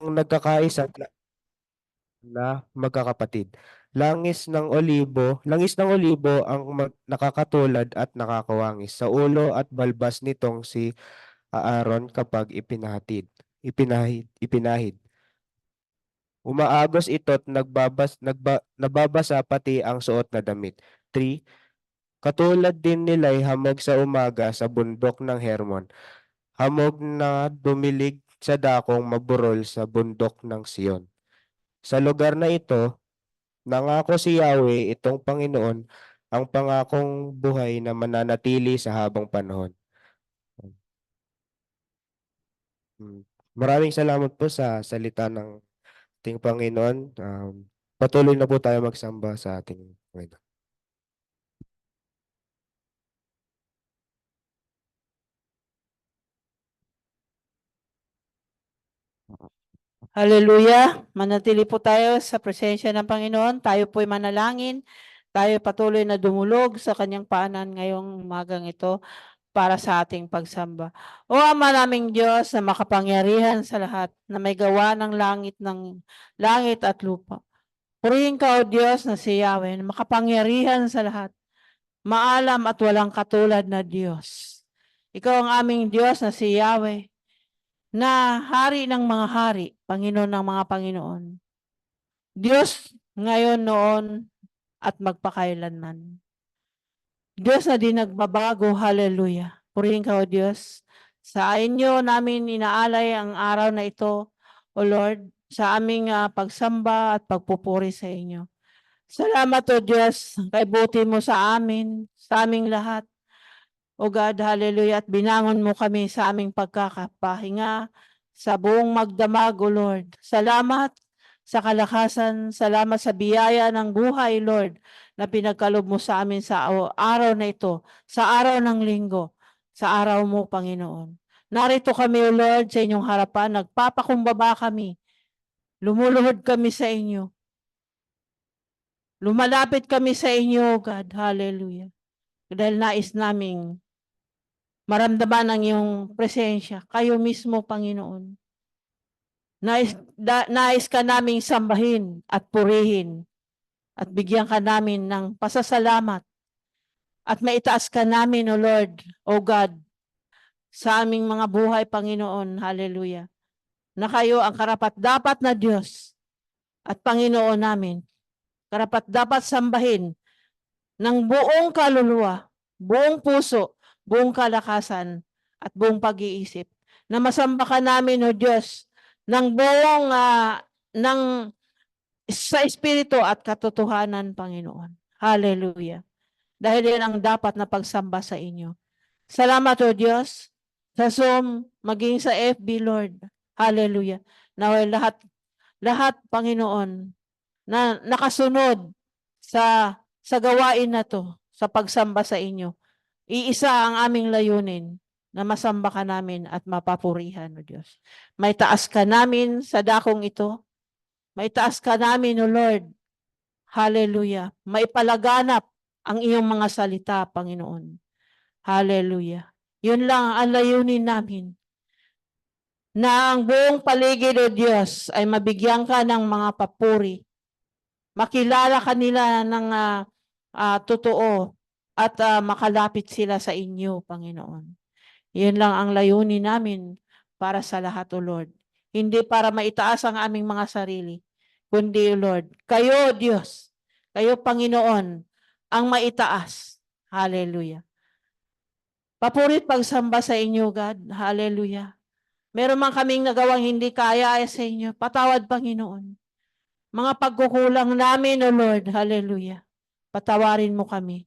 nagkakaisa na magkakapatid. Langis ng olibo ang nakakatulad at nakakawangis sa ulo at balbas nitong si Aaron kapag ipinahid. Umaagos ito't nababasa pati ang suot na damit. 3. Katulad din nila'y hamog sa umaga sa bundok ng Hermon, hamog na dumilig sa dakong maburol sa bundok ng Siyon. Sa lugar na ito, nangako si Yahweh, itong Panginoon, ang pangakong buhay na mananatili sa habang panahon. Maraming salamat po sa salita ng ating Panginoon. Patuloy na po tayo magsamba sa ating Panginoon. Hallelujah! Manatili po tayo sa presensya ng Panginoon. Tayo po'y manalangin. Tayo patuloy na dumulog sa kanyang paanan ngayong umagang ito para sa ating pagsamba. O Ama naming Diyos na makapangyarihan sa lahat, na may gawa ng langit at lupa. Purihin ka, O Diyos, na si Yahweh, na makapangyarihan sa lahat, maalam at walang katulad na Diyos. Ikaw ang aming Diyos na si Yahweh, na hari ng mga hari, Panginoon ng mga Panginoon. Diyos ngayon, noon, at magpakailanman. Diyos na di nagbabago, hallelujah. Purihin ka, O Diyos. Sa inyo namin inaalay ang araw na ito, O Lord, sa aming pagsamba at pagpupuri sa inyo. Salamat, O Diyos, kay buti mo sa amin, sa aming lahat. O God, hallelujah, at binangon mo kami sa aming pagkakapahinga sa buong magdamag, O Lord. Salamat sa kalakasan, salamat sa biyaya ng buhay, Lord, na pinagkalob mo sa amin sa araw na ito, sa araw ng linggo, sa araw mo, Panginoon. Narito kami, O Lord, sa inyong harapan, nagpapakumbaba kami, lumuluhod kami sa inyo, lumalapit kami sa inyo, God, hallelujah. Dahil nais naming maramdaman ang iyong presensya. Kayo mismo, Panginoon. Nais ka naming sambahin at purihin at bigyan ka namin ng pasasalamat at maitaas ka namin, O Lord, O God, sa aming mga buhay, Panginoon. Hallelujah. Na kayo ang karapat-dapat na Diyos at Panginoon namin. Karapat-dapat sambahin ng buong kaluluwa, buong puso, buong kalakasan, at buong pag-iisip. Na masamba ka namin, O Diyos, ng buong sa Espiritu at katotohanan, Panginoon. Hallelujah. Dahil yan ang dapat na pagsamba sa inyo. Salamat, O Diyos, sa Zoom, maging sa FB, Lord. Hallelujah. Naway lahat, Panginoon, na nakasunod sa gawain na to, sa pagsamba sa inyo. Iisa ang aming layunin, na masamba ka namin at mapapurihan, O Diyos. May taas ka namin sa dakong ito. May taas ka namin, O Lord. Hallelujah. May palaganap ang iyong mga salita, Panginoon. Hallelujah. Yun lang ang layunin namin. Na ang buong paligid, O Diyos, ay mabigyan ka ng mga papuri. Makilala kanila ng totoo at makalapit sila sa inyo, Panginoon. Yun lang ang layunin namin para sa lahat, O Lord. Hindi para maitaas ang aming mga sarili, kundi, O Lord, kayo, Diyos, kayo, Panginoon, ang maitaas. Hallelujah. Papurit pagsamba sa inyo, God. Hallelujah. Meron man kaming nagawang hindi kaya ay sa inyo. Patawad, Panginoon. Mga pagkukulang namin, O Lord. Hallelujah. Patawarin mo kami.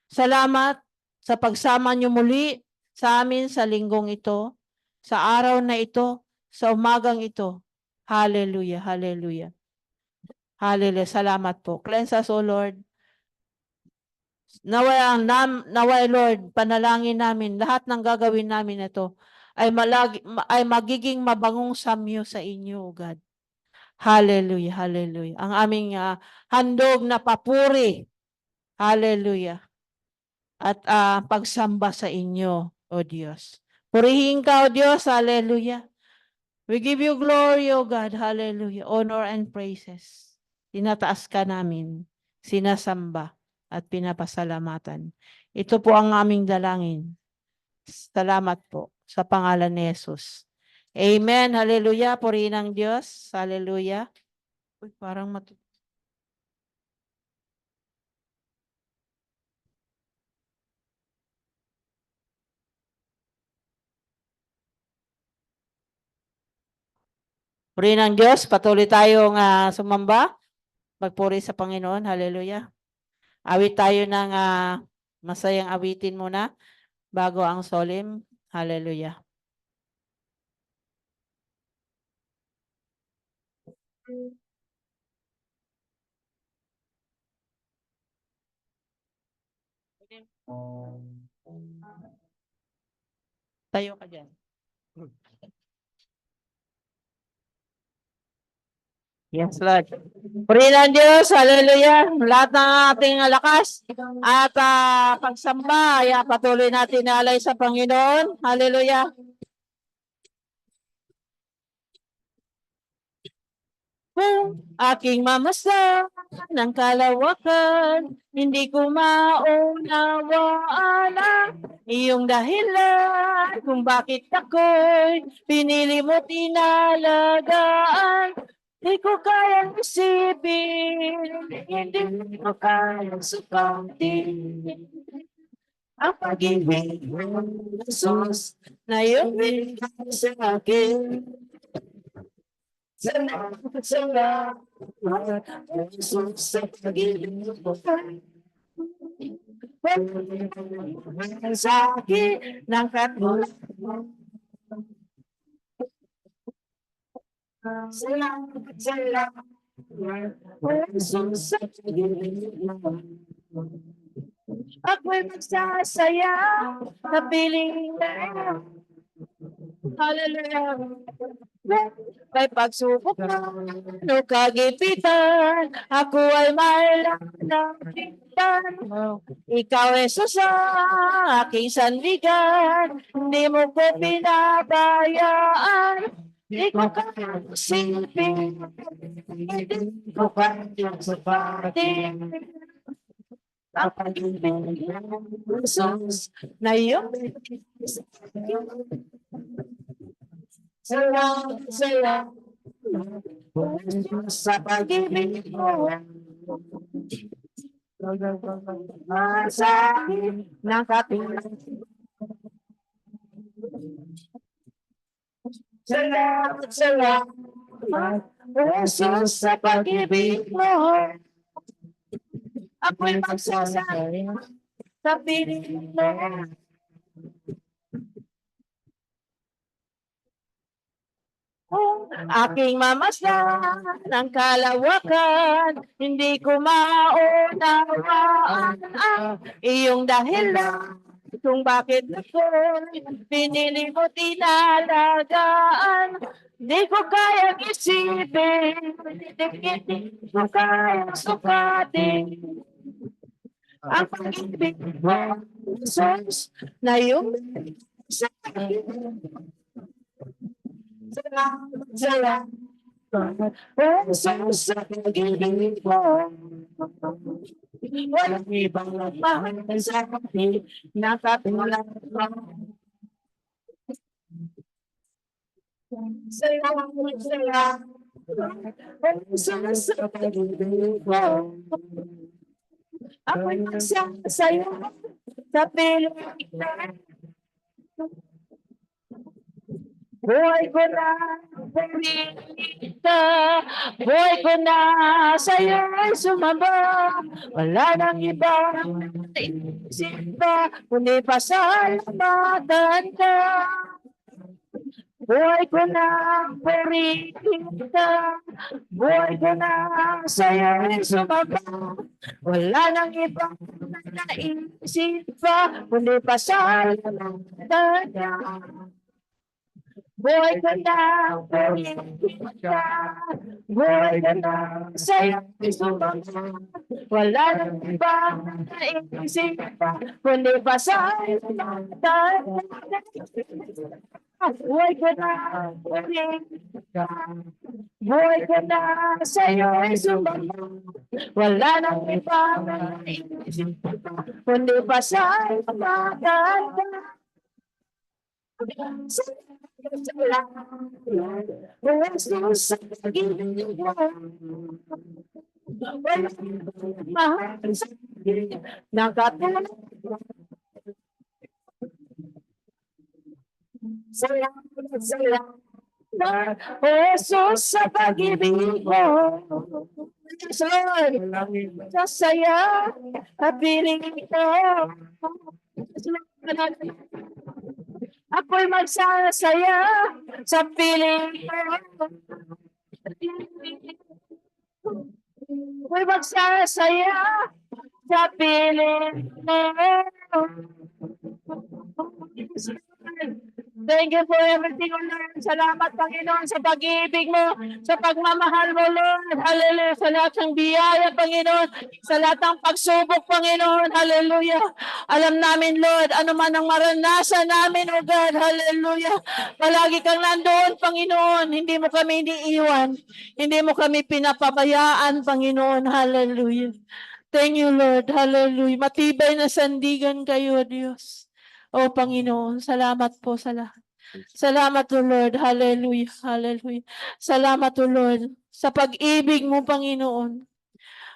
Salamat sa pagsama niyo muli sa amin sa linggong ito, sa araw na ito, sa umagang ito. Hallelujah, hallelujah. Hallelujah, salamat po. Cleanse us, O Lord. Naway, Lord, panalangin namin, lahat ng gagawin namin ito ay magiging mabangong samyo sa inyo, O God. Hallelujah, hallelujah. Ang aming handog na papuri. Hallelujah. At pagsamba sa inyo, O Diyos. Purihin ka, O Diyos. Hallelujah. We give you glory, O God. Hallelujah. Honor and praises. Tinataas ka namin, sinasamba, at pinapasalamatan. Ito po ang aming dalangin. Salamat po sa pangalan ni Jesus. Amen. Hallelujah. Purihin ang Diyos. Hallelujah. Uy, parang Purihin ang Diyos. Patuloy tayong sumamba. Magpuri sa Panginoon. Hallelujah. Awit tayo ng masayang awitin muna bago ang solim. Hallelujah. Tayo ka dyan. Yes, Lord. Purihin ang Diyos. Hallelujah. Lahat ng ating lakas at pagsamba, patuloy natin na alay sa Panginoon. Hallelujah. Aking mamasdan ng kalawakan, hindi ko maunawaan ang iyong dahilan kung bakit ako'y pinili mo tinalagaan. Hindi ko kayang isipin, hindi ko kayang sukatin ang pag-ibig mo, Jesus, na iyong binigay sa akin. Salamat sa pag-ibig mo. Sa akin ng katulad mo. Salamat sa pag-ibig mo. Ako'y magsasaya sa piling na. Hallelujah. May pagsubok na no kagipitan, ako ay may lalapitan. Ikaw ay sa aking sandigan, hindi mo ko pinabayaan. Hindi ko kasilipin, hindi ko kanyang sapatin. Ang pag-ibig ng Jesus na iyong salamat sa pag-ibig mo. Sa akin ng katulad. Salamat Jesus sa pag-ibig mo. Ako'y magsasaya sa piling mo. Aking mamasdan ng kalawakan, hindi ko maunawaan ang iyong dahilan kung bakit ako'y pinili mo tinalagaan. Hindi ko kayang isipin, hindi ko kayang sukatin ang pag-ibig mo, Jesus, na iyong sa akin. Salamat sa pag-ibig mo. Walang ibang mahal sa akin na katulad mo. Salamat sa pag-ibig mo. Ako'y magsasaya sa piling na. Buhay ko na, pumita, buhay ko na, sa'yo ay sumamba. Wala nang iba, isip pa, kundi pasalamatan ka. Buhay ko na, pumita, buhay ko na, sa'yo ay sumamba. Wala nang iba, naisip pa, kundi pasalamatan ka. Buhay ko na, ka. Buhay ko na, sa'yo sumama. Wala nang iba na iisip pa, kundi pa sa'yo buhay ko na, ka. Buhay ko na, sa'yo sumama. Wala nang iba na iisip pa, kundi pa sa'yo Jesus sa pag-ibig mo. Sa saya at piling ko. Ako'y magsasaya sa piling ko. Ako'y magsasaya sa piling ko. Thank you for everything, O Lord. Salamat, Panginoon, sa pag-ibig mo, sa pagmamahal mo, Lord. Hallelujah. Sa lahat ng biyaya, Panginoon. Sa lahat ng pagsubok, Panginoon. Hallelujah. Alam namin, Lord, ano man ang maranasan namin, O God. Hallelujah. Palagi kang nandoon, Panginoon. Hindi mo kami iniiwan. Hindi mo kami pinapabayaan, Panginoon. Hallelujah. Thank you, Lord. Hallelujah. Matibay na sandigan kayo, Diyos. O Panginoon, salamat po sa lahat. Salamat, O Lord. Hallelujah. Hallelujah. Salamat, O Lord, sa pag-ibig mo, Panginoon.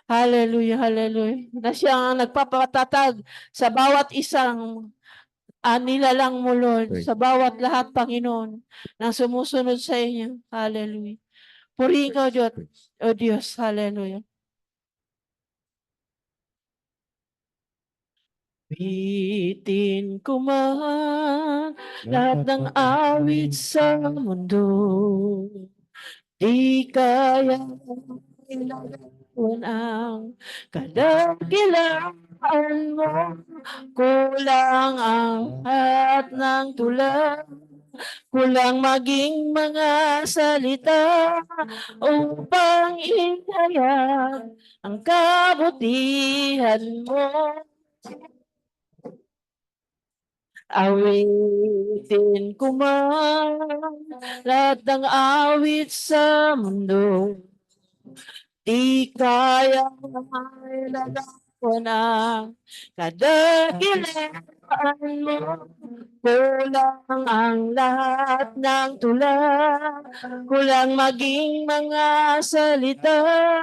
Hallelujah. Hallelujah. Na siya ang nagpapatatag sa bawat isang nilalang mo, Lord. Sa bawat lahat, Panginoon, na sumusunod sa inyo. Hallelujah. Purihin ka, Diyos. O Diyos. Hallelujah. Bitin ko man lahat ng awit sa mundo, di kaya ilawan ang kadakilaan mo. Kulang ang lahat ng tulad, kulang maging mga salita upang ihayag ang kabutihan mo. Awitin ko man lahat ng awit sa mundo, di kaya ilalawan ang kadakilaan mo. Kulang ang lahat ng tula, kulang maging mga salita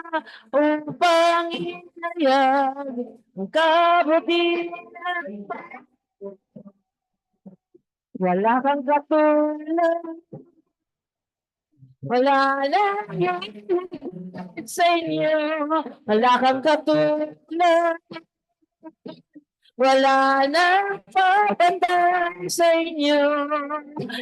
upang inayag ang kabutihan. Wala kang katulad, wala na yung sa inyo, wala kang katulad, wala na papantay sa inyo.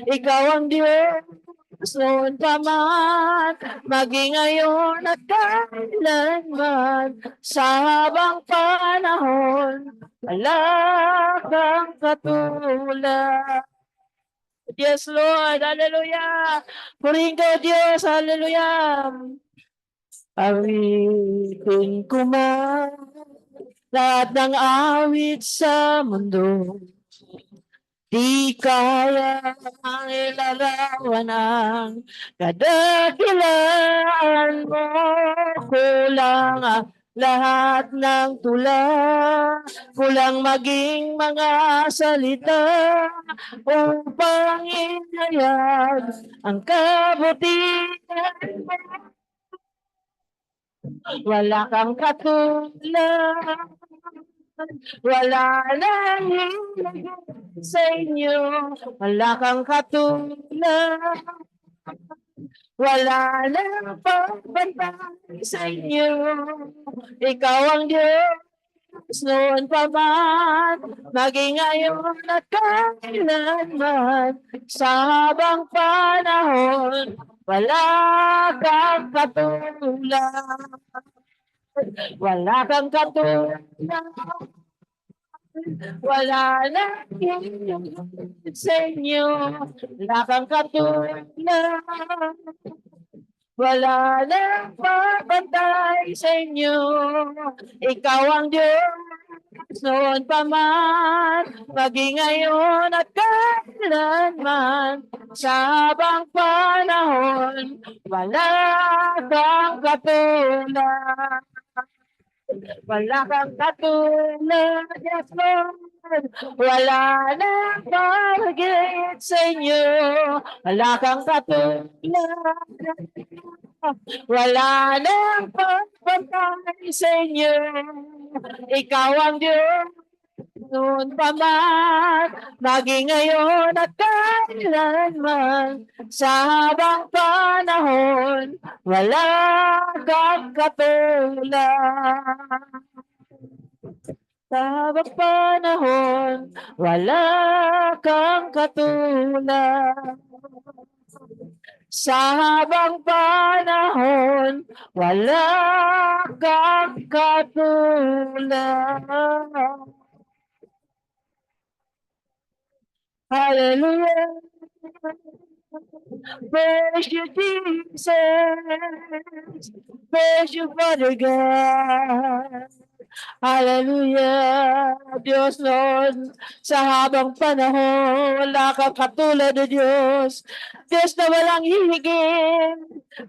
Ikaw ang Diyos noon pa man, maging ngayon at kailanman, sa habang panahon, wala kang katulad. Yes, Lord. Hallelujah. Purihin ka, Diyos. Hallelujah. Awitin ko man lahat ng awit sa mundo, di kaya ang ilarawan ang kadakilaan mo. Kulang ang lahat ng tula, kulang maging mga salita upang inayag ang kabutihan mo. Wala kang katulad, wala nang hilagay sa inyo, wala kang katulad, wala nang pagbantay sa inyo. Ikaw ang Diyos noon pa man, maging ngayon at kailanman, sa habang panahon, wala kang katulad. Wala kang katulad, Wala na sa inyo, wala kang katulad. Wala nang papantay sa inyo. Ikaw ang Diyos noon pa man, maging ngayon at kailanman. Sa habang panahon, wala kang katulad. Wala kang katulad, yes Lord. Wala nang pagigit sa inyo. Wala kang katulad. Wala nang pagpapay sa inyo. Ikaw ang Diyos noon pa man, maging ngayon at kailanman. Sa habang panahon, wala kang katulad. Sa habang panahon, wala kang katulad. Sa habang panahon, wala kang katulad. Hallelujah. Praise you, Jesus. Praise you, Father God. Hallelujah. Diyos Lord, sa habang panahon, wala kang katulad na Diyos. Diyos na walang hihigit.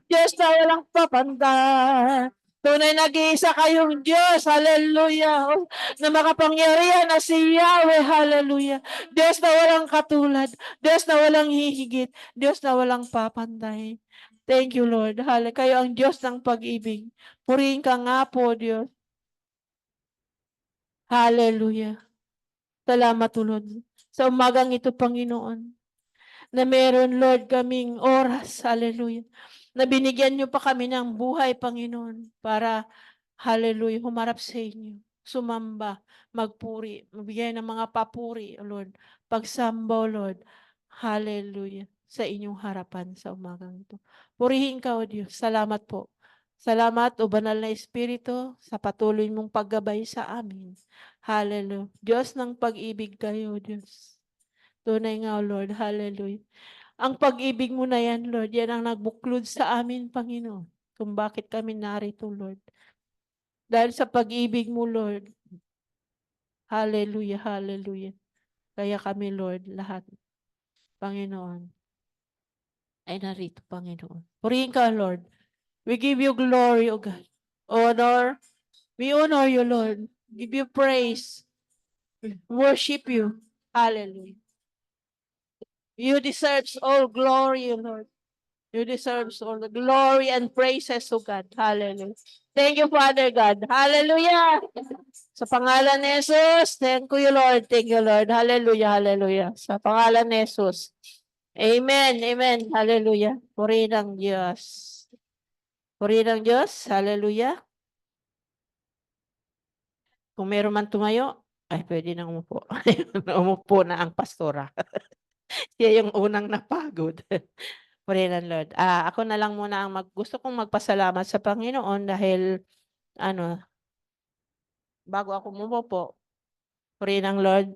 Diyos na walang papantay. Tunay nag-iisa kayong Diyos. Hallelujah. Na makapangyarihan na si Yahweh. Hallelujah. Diyos na walang katulad. Diyos na walang hihigit. Diyos na walang papantay. Thank you, Lord. Hallelujah. Kayo ang Diyos ng pag-ibig. Purihin ka nga po, Diyos. Hallelujah. Salamat, Lord. Sa umagang ito, Panginoon, na meron, Lord, kaming oras. Hallelujah. Na binigyan niyo pa kami ng buhay, Panginoon, para, hallelujah, humarap sa inyo. Sumamba, magpuri, magbigay ng mga papuri, Lord. Pagsamba, Lord. Hallelujah. Sa inyong harapan sa umagang ito. Purihin ka, O Diyos. Salamat po. Salamat, O Banal na Espiritu, sa patuloy mong paggabay sa amin. Hallelujah. Diyos ng pag-ibig kayo, Diyos. Tunay nga, O Lord. Hallelujah. Ang pag-ibig mo na yan, Lord, yan ang nagbuklod sa amin, Panginoon. Kung bakit kami narito, Lord. Dahil sa pag-ibig mo, Lord. Hallelujah, hallelujah. Kaya kami, Lord, lahat, Panginoon, ay narito, Panginoon. Purihin ka, Lord. We give you glory, O God. Honor. We honor you, Lord. Give you praise. Worship you. Hallelujah. You deserve all glory, Lord. You deserve all the glory and praises, O God. Hallelujah. Thank you, Father God. Hallelujah. Sa pangalan ni Jesus, thank you, Lord. Thank you, Lord. Hallelujah, hallelujah. Sa pangalan ni Jesus. Amen, amen. Hallelujah. Purihin ang Diyos. Purihin ang Diyos. Hallelujah. Kung meron man tumayo, ay pwede nang umupo. Umupo na ang pastora. Siya yung unang napagod. Purihin ang Lord. Ako na lang muna ang gusto kong magpasalamat sa Panginoon dahil bago ako umupo, purihin ang Lord.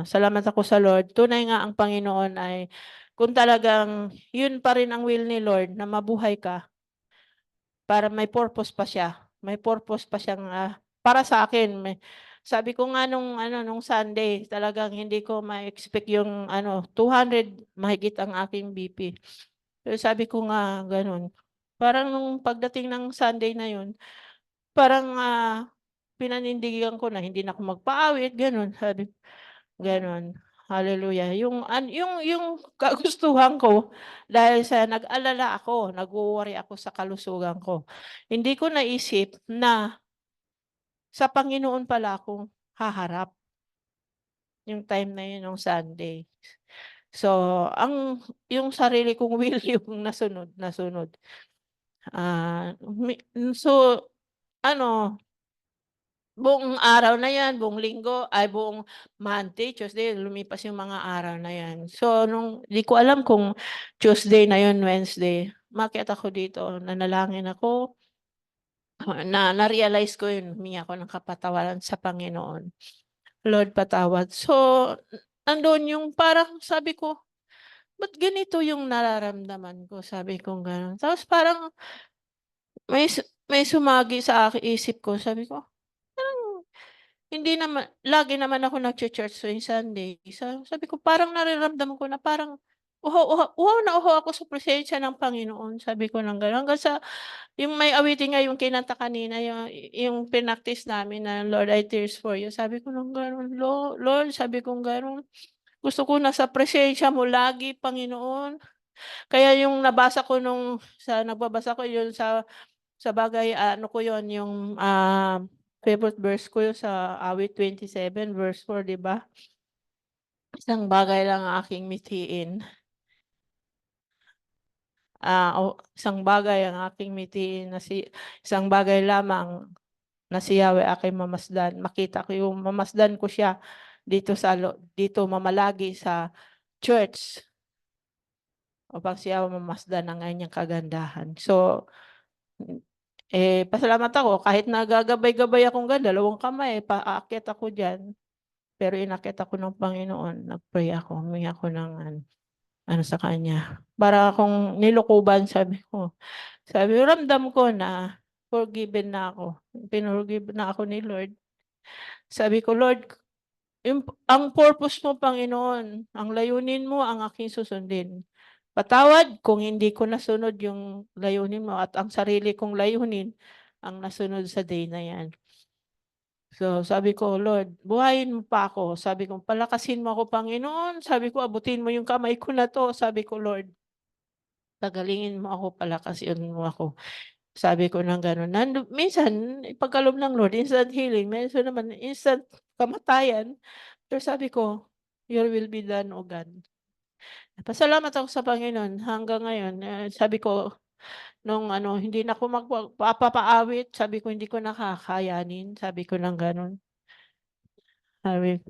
Salamat ako sa Lord. Tunay nga ang Panginoon ay kung talagang yun pa rin ang will ni Lord na mabuhay ka para may purpose pa siya. May purpose pa siyang para sa akin. Sabi ko nga nung Sunday, talagang hindi ko ma-expect yung 200 mahigit ang aking BP. Pero sabi ko nga ganun. Parang nung pagdating ng Sunday na yun, parang pinanindigan ko na hindi na ako magpaawit, ganun. Sabi, ganun. Hallelujah. Yung kagustuhan ko, dahil sa nag-alala ako, nag-worry ako sa kalusugan ko. Hindi ko naisip na sa Panginoon pala akong haharap yung time na yun, yung Sunday. So, yung sarili kong will yung nasunod. So, buong araw na yan, buong linggo, buong Monday, Tuesday, lumipas yung mga araw na yan. So, di ko alam kung Tuesday na yun, Wednesday, umakyat ako dito, nanalangin ako, na-realize ko yun, humingi ako ng kapatawaran sa Panginoon. Lord, patawad. So, andun yung parang sabi ko, ba't ganito yung nararamdaman ko? Sabi ko gano'n. Tapos parang may sumagi sa isip ko. Sabi ko, parang hindi naman, lagi naman ako nagcha-church tuwing Sunday. Sabi ko, parang nararamdaman ko na parang uhaw na uhaw ako sa presensya ng Panginoon. Sabi ko ng gano'n. Hanggang sa yung may awitin nga yung kinanta kanina, yung pinractice namin na Lord, I thirst for you. Sabi ko ng gano'n, Lord, sabi kong gano'n, gusto ko nasa presensya mo lagi, Panginoon. Kaya yung nabasa ko nagbabasa ko yun sa bagay, ano ko yun, yung favorite verse ko yun sa awit 27 verse 4, 'di ba? Isang bagay lang ang aking mithiin. Isang bagay ang aking mithiin isang bagay lamang na si Yahweh aking mamasdan. Makita ko yung mamasdan ko siya dito mamalagi sa church upang siya mamasdan ang kanyang kagandahan. So, pasalamat ako kahit nagagabay-gabay akong dalawang kamay, aakyat ako diyan. Pero inakyat ako ng Panginoon, nag-pray ako, humingi ako ng ano sa kanya. Para akong nilokoban, sabi ko. Ramdam ko na forgiven na ako. Pinorgive na ako ni Lord. Sabi ko, Lord, ang purpose mo, Panginoon, ang layunin mo ang aking susundin. Patawad kung hindi ko nasunod yung layunin mo at ang sarili kong layunin ang nasunod sa day na yan. So, sabi ko, Lord, buhayin mo pa ako. Sabi ko, palakasin mo ako, Panginoon. Sabi ko, abutin mo yung kamay ko na to. Sabi ko, Lord, tagalingin mo ako, palakasin mo ako. Sabi ko ng gano'n. Minsan, pagkaloob ng Lord, instant healing. Minsan naman, instant kamatayan. Pero sabi ko, your will be done, O God. Pasalamat ako sa Panginoon hanggang ngayon. Sabi ko, hindi na ako magpapaawit. Sabi ko, hindi ko nakakayanin. Sabi ko ng gano'n. Sabi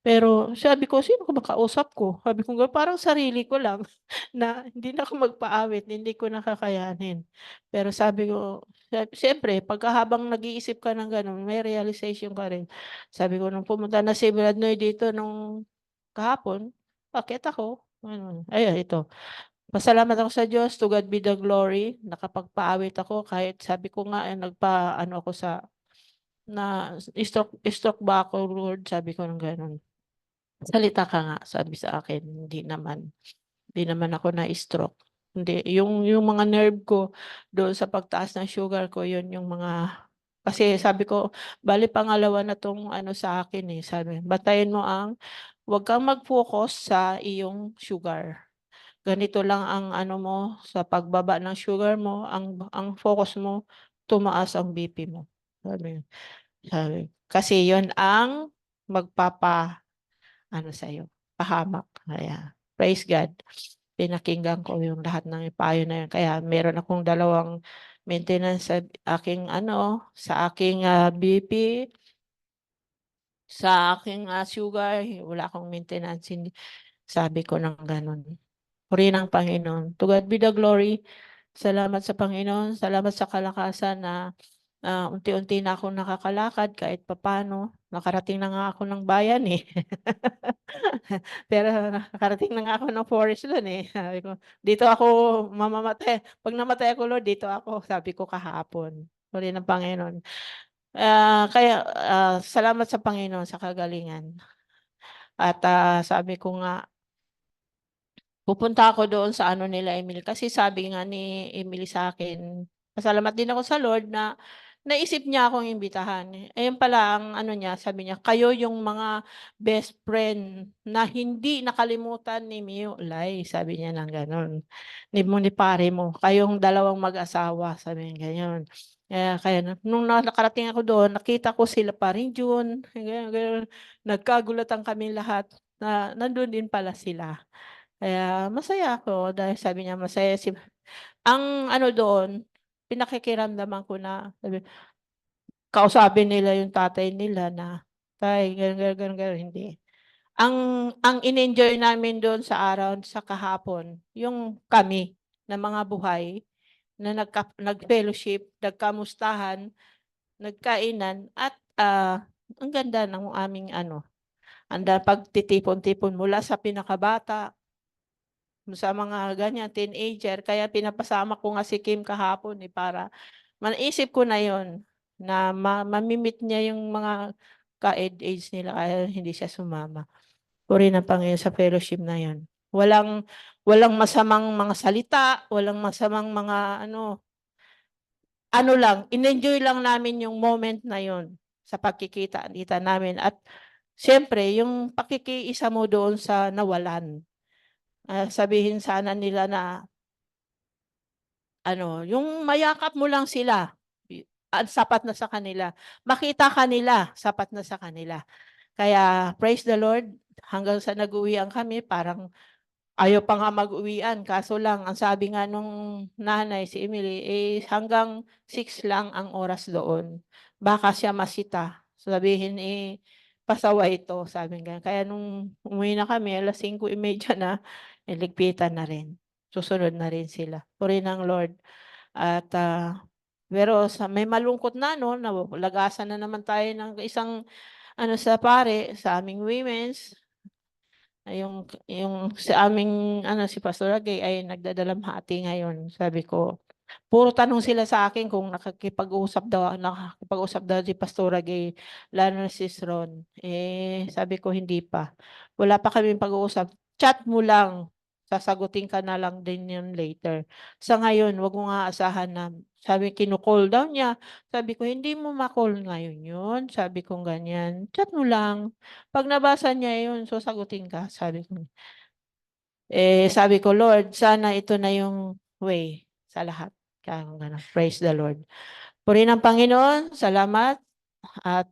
Pero sabi ko, "Sino ka ba kausap ko?" Sabi ko parang sarili ko lang na hindi na ako magpaawit, hindi ko na kakayanin. Pero sabi ko, siyempre pagka habang nag-iisip ka ng gano'n may realization ka rin. Sabi ko nung pumunta na si Brad Noy dito nung kahapon, aakyat ako, gano'n. Ayan ito, pasalamat ako sa Diyos, to God be the glory, nakapagpaawit ako kahit sabi ko nga, nagpa-ano ako na stroke ba ako Lord, sabi ko ng gano'n. "Salita ka nga," sabi sa akin, hindi naman ako na-stroke. Hindi, yung mga nerve ko doon sa pagtaas ng sugar ko, yun yung kasi sabi ko, bale pangalawa na 'tong ano sa akin, sabi, "Bantayan mo 'wag kang mag-focus sa iyong sugar. Ganito lang ang ano mo sa pagbaba ng sugar mo, ang focus mo tumaas ang BP mo." Sabi sabi, "Kasi yun ang ano sa'yo, pahamak." Kaya praise God, pinakinggan ko yung lahat ng payo na yun. Kaya meron akong 2 maintenance sa aking sa aking, BP, sa aking, sugar, wala akong maintenance, sabi ko ng gano'n. Purihin ang Panginoon. To God be the glory. Salamat sa Panginoon, salamat sa kalakasan na unti-unti na akong nakakalakad kahit papaano. Nakarating na nga ako ng bayan, eh. Pero nakarating na nga ako ng forest dun, eh. Sabi ko, "Dito ako mamamatay. 'Pag namatay ako Lord, dito ako." Sabi ko kahapon. Purihin ang Panginoon. Salamat sa Panginoon sa kagalingan. At, sabi ko nga, pupunta ako doon sa ano nila Emily, kasi sabi nga ni Emily sa'kin, pasalamat din ako sa Lord na naisip niya akong imbitahan. Ayun pala ang ano niya, sabi niya, "Kayo yung mga best friend na hindi nakalimutan ni Miulay," sabi niya ng gano'n. Ni pare mo, kayong dalawang mag-asawa," sabi niyang gano'n. Kaya nung nakarating ako doon, nakita ko sila paring June, gano'n, gano'n. Nagkagulatan kaming lahat na nandun din pala sila. Kaya masaya ako dahil sabi niya masaya ang ano doon, pinakikiramdaman ko na kausapin nila yung tatay nila na, "Tay, ganun, ganun, ganun, ganun." Hindi. Ang ang in-enjoy namin doon sa araw sa kahapon, yung kami na mga buhay na nag-fellowship, nagkamustahan, nagkainan at, ang ganda ng aming ano, anda pagtitipon-tipon mula sa pinakabata sa mga ganyan, teenager. Kaya pinapasama ko nga si Kim kahapon para maisip ko na yon na mamimit niya yung mga ka-age nila kaya hindi siya sumama. Puri ng Panginoon sa fellowship na yon. Walang masamang mga salita, walang masamang mga ano lang, in-enjoy lang namin yung moment na yon sa pagkikita-kita namin. At siyempre, yung pakikiisa mo doon sa nawalan. Sabihin sana nila na yung mayakap mo lang sila, sapat na sa kanila. Makita kanila, sapat na sa kanila. Kaya praise the Lord, hanggang sa nag-uwian kami, parang ayaw pa nga mag-uwian. Kaso lang, ang sabi nga nung nanay, si Emily, hanggang 6 lang ang oras doon. Baka siya masita. Sabihin, pasaway ito, sabi nga. Kaya nung umuwi na kami, 5:30 na, ligpitan na rin. Susunod na rin sila. Puri ng Lord. At pero may malungkot na nalagasan na naman tayo ng isang sa pare sa aming women's. Yung sa aming si Pastor Gay ay nagdadalamhati ngayon. Sabi ko, puro tanong sila sa akin kung nakakipag-usap daw si Pastora Gay, lalo na si Ron. Sabi ko hindi pa. Wala pa kaming pag-uusap. Chat mo lang. Sasagutin ka na lang din yun later. Sa ngayon, wag mo nga asahan na. Sabi, kinukall daw niya. Sabi ko, hindi mo ma-call ngayon yun. Sabi ko ganyan. Chat mo lang. Pag nabasa niya yun, so sagutin ka. Sabi ko. Sabi ko, Lord, sana ito na yung way sa lahat. Kaya ganun. Praise the Lord. Puri ng Panginoon, salamat at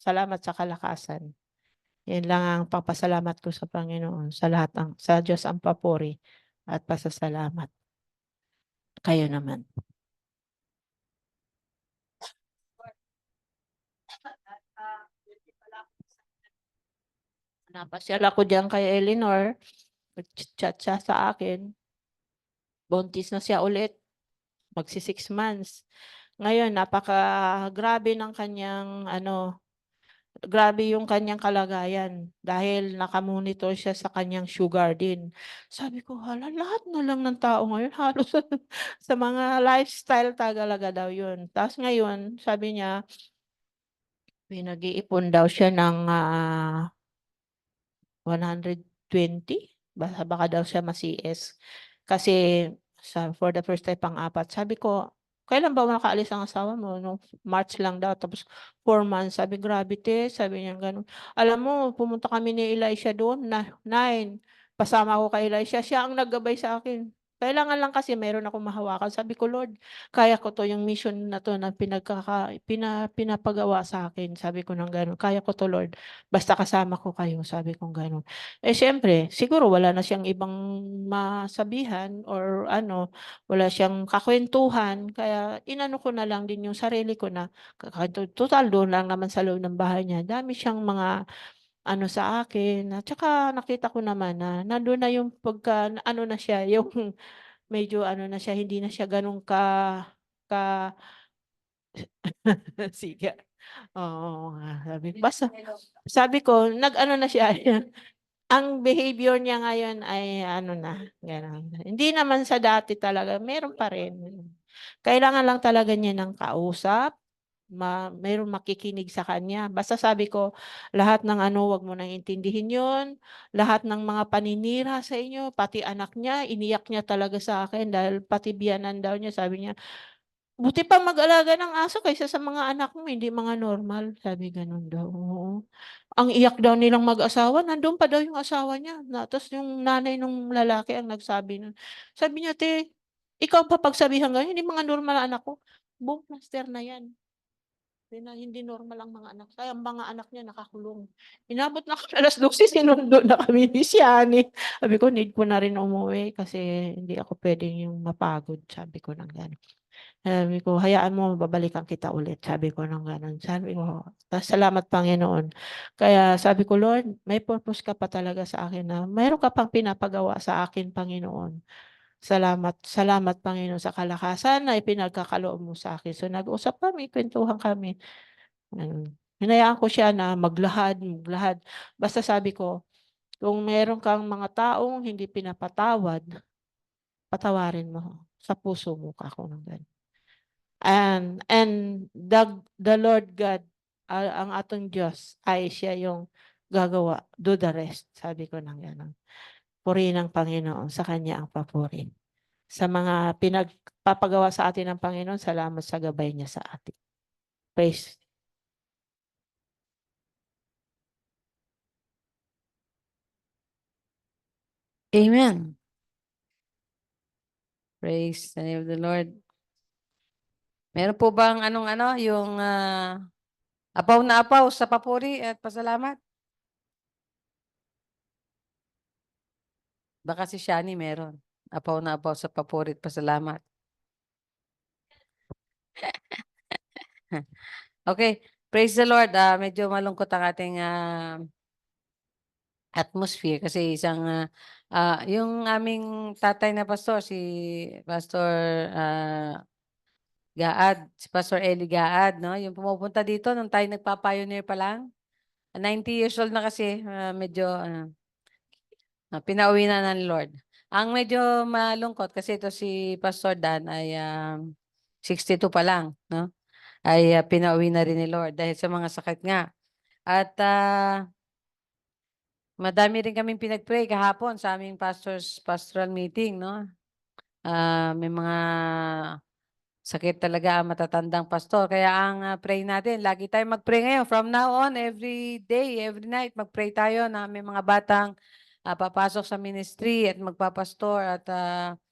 salamat sa kalakasan. Yan lang ang papasalamat ko sa Panginoon, sa Diyos ang papuri at pasasalamat. Kayo naman. Napasyal ako diyan kay Eleanor. Nag-chat siya sa akin. Buntis na siya ulit. Magsi 6 months. Ngayon, grabe ng kanyang grabe yung kanyang kalagayan dahil nakamonitor siya sa kanyang sugar din. Sabi ko, hala, lahat na lang ng tao ngayon, halos sa mga lifestyle talaga daw yun. Tapos ngayon, sabi niya, pinag-iipon daw siya ng 120. Baka daw siya ma-CS. Kasi for the first time pang-apat. Sabi ko, kailan ba makaalis ang asawa mo? No, March lang daw. Tapos 4 months. Sabi, grabe te. Sabi niya ganun. Alam mo, pumunta kami ni Elisha doon. 9. Pasama ko kay Elisha. Siya ang naggabay sa akin. Kailangan lang kasi meron akong mahawakan. Sabi ko, Lord, kaya ko to yung mission na to na pinapagawa sa akin. Sabi ko nang gano'n. Kaya ko to, Lord. Basta kasama ko kayo. Sabi ko gano'n. Siyempre, siguro wala na siyang ibang masabihan or wala siyang kakwentuhan. Kaya inano ko na lang din yung sarili ko na total doon lang naman sa loob ng bahay niya. Dami siyang mga sa akin. At saka nakita ko naman na nandun na yung na siya, yung medyo na siya, hindi na siya ganun ka siga. Oo nga. Sabi ko, nag-ano na siya, ang behavior niya ngayon ay na, gano'n. Hindi naman sa dati talaga, meron pa rin. Kailangan lang talaga niya ng kausap, mayroong makikinig sa kanya. Basta sabi ko, lahat ng wag mo nang intindihin 'yon. Lahat ng mga paninira sa inyo, pati anak niya, iniyak niya talaga sa akin dahil pati biyanan daw niya, sabi niya, "Buti pa mag-alaga ng aso kaysa sa mga anak mo, hindi mga normal." Sabi gano'n daw, oo. Ang iyak daw nilang mag-asawa, nandun pa daw yung asawa niya tapos yung nanay nung lalaki ang nagsabi nun. Sabi niya, "Te, ikaw pa pagsabihan ganyan, hindi mga normal ang anak ko." Buong plaster na yan. Hindi normal ang mga anak. Kaya ang mga anak niya nakakulong. Inabot na kami 12:00, sinundo na kami ni Siani. Sabi ko, need ko na rin umuwi kasi hindi ako pwedeng yung mapagod. Sabi ko ng gano'n. Sabi ko, hayaan mo, babalikan kita ulit. Sabi ko ng gano'n. Sabi ko, salamat Panginoon. Kaya sabi ko, Lord, may purpose ka pa talaga sa akin na mayroon ka pang pinapagawa sa akin, Panginoon. Salamat, salamat Panginoon sa kalakasan na ipinagkakaloob mo sa akin. So nag-usap kami, kwentuhan kami. Ganun. Hinayaan ko siya na maglahad. Basta sabi ko, kung meron kang mga taong hindi pinapatawad, patawarin mo. Sa puso mo ka kung ganun. And the Lord God, ang atong Diyos, ay siya yung gagawa. Do the rest. Sabi ko nang gano'n. Purihin ng Panginoon, sa Kanya ang papuri. Sa mga pinagpapagawa sa atin ng Panginoon, salamat sa gabay niya sa atin. Praise. Amen. Praise the name of the Lord. Meron po bang yung apaw na apaw sa papuri at pasalamat? Baka si Shani meron. Apaw na apaw sa papuri at pasalamat. Okay. Praise the Lord. Medyo malungkot ang ating atmosphere kasi yung aming tatay na pastor, si Pastor Gaad, si Pastor Eli Gaad, no? Yung pumupunta dito nung tayo nagpa-pioneer pa lang. 90 years old na kasi, medyo pinauwi na ng Lord. Ang medyo malungkot kasi ito si Pastor Dan ay 62 pa lang, no? Ay pinauwi na rin ni Lord dahil sa mga sakit nga. At madami rin kaming pinag-pray kahapon sa aming pastoral meeting, no? May mga sakit talaga ang matatandang pastor. Kaya ang pray natin, lagi tayong mag-pray ngayon. From now on, every day, every night, mag-pray tayo na may mga batang papasok sa ministry at magpapastor at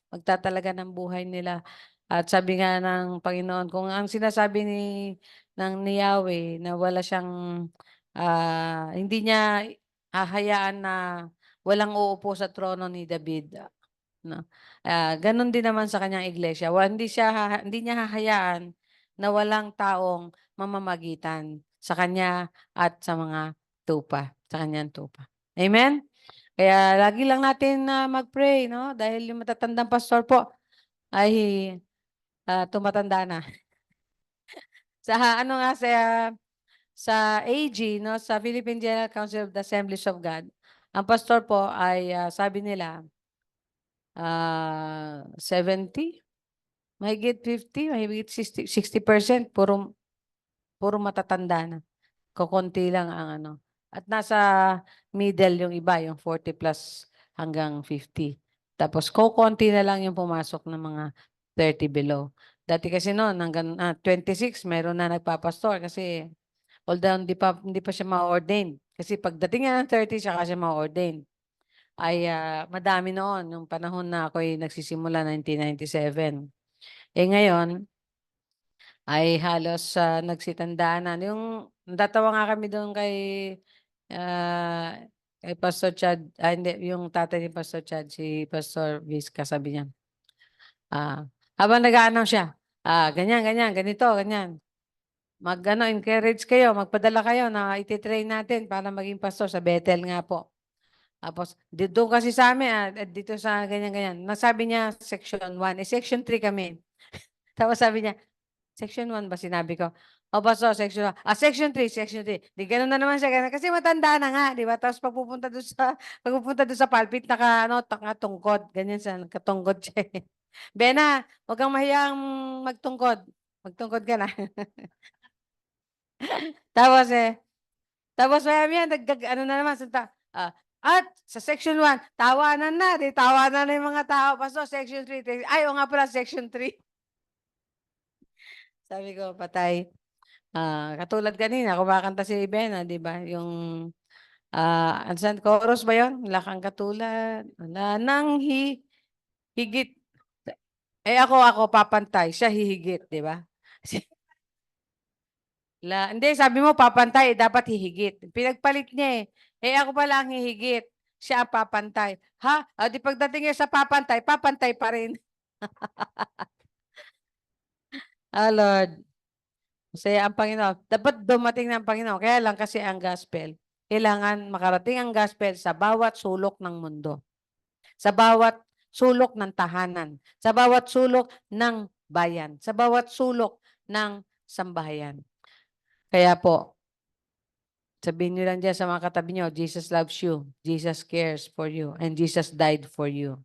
magtatalaga ng buhay nila. At sabi nga ng Panginoon, kung ang sinasabi ni Yahweh na wala siyang, hindi niya hahayaan na walang uupo sa trono ni David. No? Ganon din naman sa kanyang iglesia. Hindi niya hahayaan na walang taong mamamagitan sa kanya at sa mga sa kanyang tupa. Amen? Kaya lagi lang natin mag-pray, no? Dahil yung matatandang pastor po ay tumatanda na. Sa AG, no, sa Philippine General Council of the Assemblies of God, ang pastor po ay sabi nila 70, mahigit 50, mahigit 60%, puro matatanda na. Kukunti lang ang At nasa middle yung iba, yung 40 plus hanggang 50. Tapos kukunti na lang yung pumasok ng mga 30 below. Dati kasi noon, hanggang 26, meron na nagpapastor kasi although hindi pa siya ma-ordain. Kasi pagdating niya ng 30, saka siya ma-ordain. Ay madami noon, yung panahon na ako'y nagsisimula, 1997. Ngayon, ay halos nagsitandaanan. Yung natatawa nga kami doon kay Pastor Chad, hindi, yung tatay ni Pastor Chad, si Pastor Vizca, sabi niya, habang nag-aanaw siya, ganyan, ganyan, ganito, ganyan. Encourage kayo, magpadala kayo na ititrain natin para maging pastor sa Bethel nga po. Tapos, dito kasi sa amin, dito sa ganyan-ganyan. Nasabi niya, section 1. Section 3 kami. Tapos sabi niya, section 1 ba sinabi ko? O pastor, section 1. Section 3, section 3. Di ganun na naman siya. Ganun. Kasi matanda na nga, di ba? Tapos pagpupunta doon sa pulpit, nakatungkod. Ganyan siya, nakatungkod siya. Bena, huwag kang mahiyang magtungkod. Magtungkod ka na. Tapos maya na naman, at sa section 1, tawanan na. Tawanan na yung mga tao. Pastor, section 3. Ay, o nga pala, section 3. Sabi ko, patay. Katulad kanina, kumakanta si Bena, di ba? Yung, ansan, chorus ba yun? Wala kang katulad. Wala nang higit. Ako papantay. Siya hihigit, di ba? Hindi, sabi mo papantay, dapat hihigit. Pinagpalit niya eh. Ako pala ang hihigit. Siya ang papantay. Ha? Di pagdating niya sa papantay pa rin. Lord. Masaya ang Panginoon. Dapat dumating ng Panginoon. Kaya lang kasi ang gospel, kailangan makarating ang gospel sa bawat sulok ng mundo. Sa bawat sulok ng tahanan. Sa bawat sulok ng bayan. Sa bawat sulok ng sambahayan. Kaya po, Sabihin niyo lang dyan sa mga katabi niyo, Jesus loves you, Jesus cares for you, and Jesus died for you.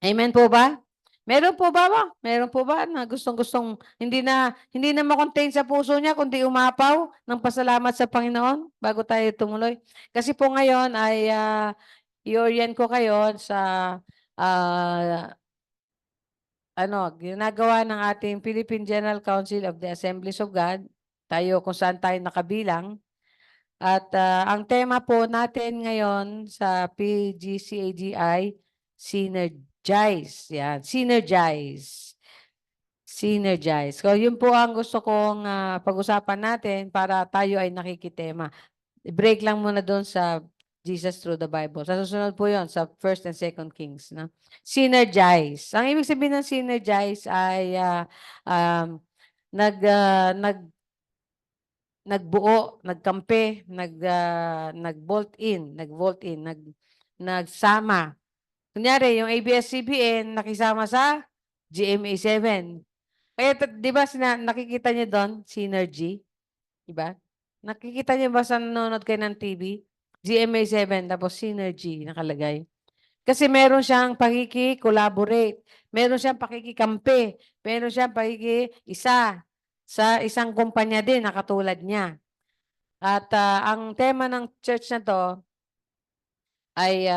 Amen po ba? Meron po ba? Meron po ba na gustong-gustong hindi na makontain sa puso niya kundi umapaw ng pasalamat sa Panginoon bago tayo tumuloy? Kasi po ngayon ay i-orient ko kayo sa ah, ginagawa ng ating Philippine General Council of the Assemblies of God, tayo kung saan tayo nakabilang. At ang tema po natin ngayon sa PGCAGI, synergize. Yan, synergize. Synergize. So, yun po ang gusto kong pag-usapan natin para tayo ay nakikitema. I-break lang muna doon sa Jesus through the Bible. Sa susunod po yon sa 1st and 2nd Kings. No? Synergize. Ang ibig sabihin ng synergize ay nagbuo, nagkampi, nag-bolt in, nagsama. Kunyari, yung ABS-CBN nakisama sa GMA7. Kaya, di ba, nakikita niyo doon, synergy? Di ba? Nakikita niyo ba sa nanonood kayo ng TV? GMA7, tapos synergy nakalagay. Kasi meron siyang pakiki-collaborate, meron siyang pakikikampi, meron siyang pakiki-isa sa isang kumpanya din na katulad niya. At ang tema ng church na to ay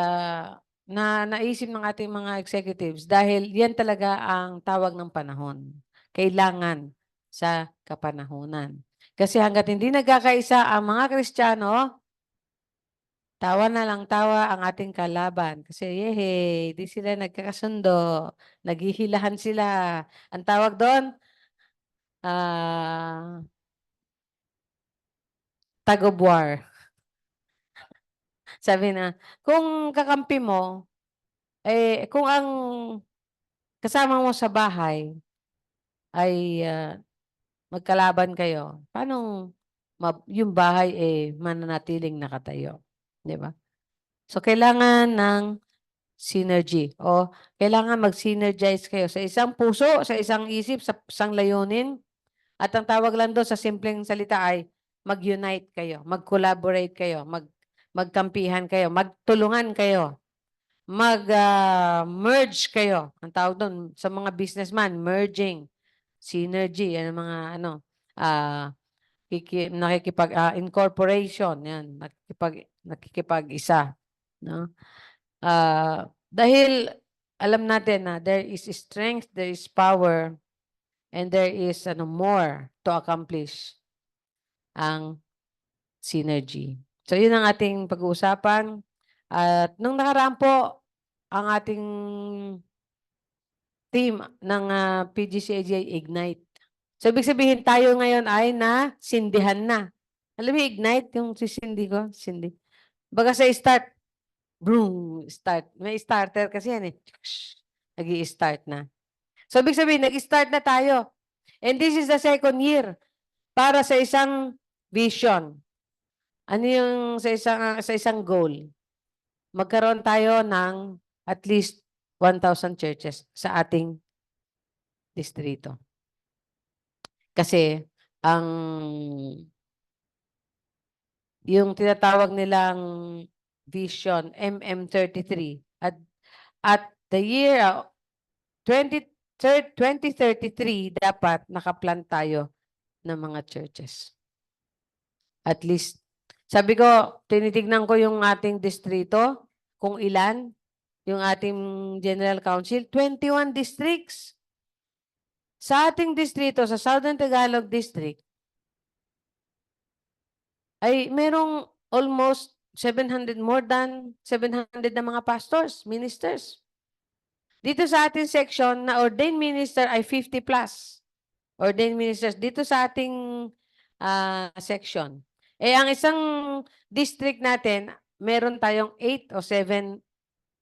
naisip ng ating mga executives dahil yan talaga ang tawag ng panahon. Kailangan sa kapanahunan. Kasi hanggat hindi nagkakaisa ang mga Kristiyano, tawa na lang tawa ang ating kalaban. Kasi yehey, di sila nagkakasundo. Naghihilahan sila. Ang tawag doon, tug of war. Sabi na, kung kakampi mo, kung ang kasama mo sa bahay ay magkalaban kayo, paano yung bahay mananatiling nakatayo? Di ba? So, kailangan ng synergy o kailangan mag-synergize kayo sa isang puso, sa isang isip, sa isang layunin. At ang tawag lang doon sa simpleng salita ay mag-unite kayo, mag-collaborate kayo, magkampihan kayo, magtulungan kayo, mag-merge kayo. Ang tawag doon sa mga businessman, merging, synergy, yan ang mga incorporation, yan, nakikipag-isa. No? Dahil alam natin na there is strength, there is power, and there is more to accomplish ang synergy. So, yun ang ating pag-uusapan. At nung nakaraan po, ang ating team ng PGCAGI Ignite. So, ibig sabihin tayo ngayon ay nasindihan na. Alam mo, Ignite, yung sisindi ko, sindi. Baga sa start, boom, start. May starter kasi yan eh. Nag-i-start na. So, ibig sabihin, nag-start na tayo. And this is the 2nd year para sa isang vision. Ano yung sa isang goal? Magkaroon tayo ng at least 1,000 churches sa ating distrito. Kasi yung tinatawag nilang vision MM33 at the year 2033 dapat nakaplan tayo ng mga churches. At least, sabi ko, tinitignan ko yung ating distrito, kung ilan, yung ating General Council, 21 districts. Sa ating distrito, sa Southern Tagalog District, ay merong almost 700, more than 700 na mga pastors, ministers. Dito sa ating section, na ordained minister ay 50 plus. Ordained ministers. Dito sa ating section. Ang isang district natin, meron tayong 8 o 7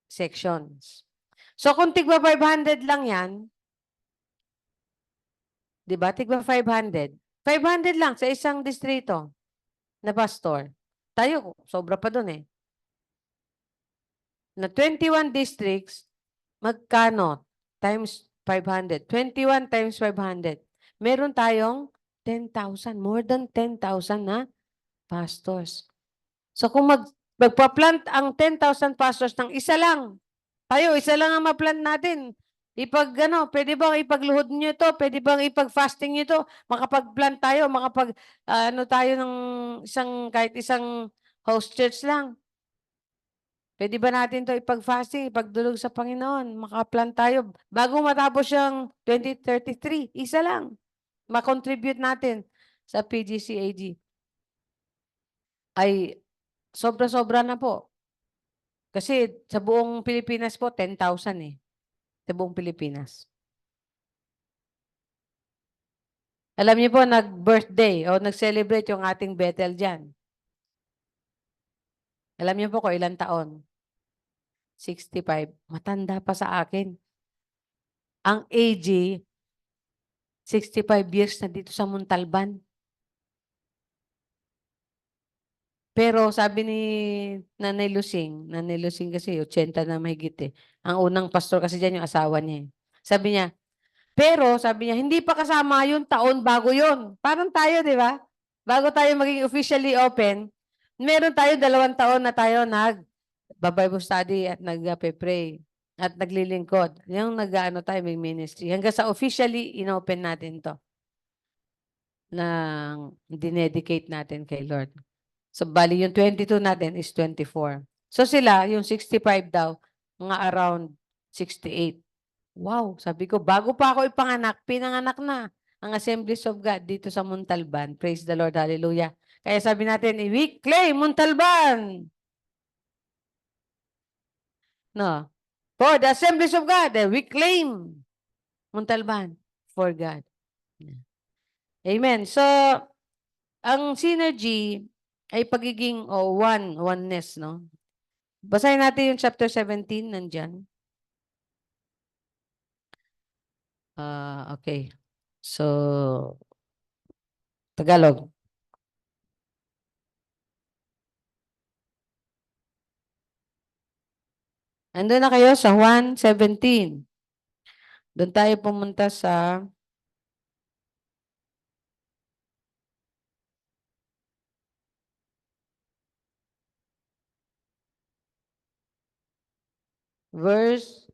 sections. So, kung tigba 500 lang yan, di ba? Tigba 500. 500 lang sa isang distrito na pastor. Tayo, sobra pa dun eh. Na 21 districts, magkano? Times 500. 21 times 500. Meron tayong 10,000, more than 10,000 na pastors. So kung magpa-plant ang 10,000 pastors ng isa lang, tayo, isa lang ang ma-plant natin. Pwede bang ipagluhod nyo ito? Pwede bang ipag-fasting nyo ito? Makapag-plant tayo, tayo ng kahit isang host church lang. Pwede ba natin to ipag-fasting, ipagdulog sa Panginoon? Makaplan tayo. Bago matapos yung 2033, isa lang. Ma-contribute natin sa PGCAG. Ay, sobra-sobra na po. Kasi sa buong Pilipinas po, 10,000 eh. Sa buong Pilipinas. Alam niyo po, nag-birthday o nag-celebrate yung ating Bethel dyan. Alam niyo po kung ilang taon? 65. Matanda pa sa akin. Ang AG, 65 years na dito sa Montalban. Pero sabi ni Nanay Lusing kasi 80 na mahigit eh. Ang unang pastor kasi dyan yung asawa niya. Sabi niya, hindi pa kasama yung taon bago yun. Parang tayo, di ba? Bago tayo maging officially open, meron tayo 2 taon na tayo nag-Bible study at nag-pray at naglilingkod. Yung tayo may ministry. Hanggang sa officially inopen natin to. Na dinedicate natin kay Lord. So, bali yung 22 natin is 24. So, sila, yung 65 daw, mga around 68. Wow, sabi ko, bago pa ako ipanganak, pinanganak na ang Assemblies of God dito sa Montalban. Praise the Lord, hallelujah. Kaya sabi natin, we claim Montalban. No. For the Assemblies of God, we claim Montalban for God. Amen. So, ang synergy ay pagiging oneness, no? Basahin natin yung chapter 17, nandyan. Okay. So, Tagalog. Ando na kayo sa Juan 17. Doon tayo pumunta sa verse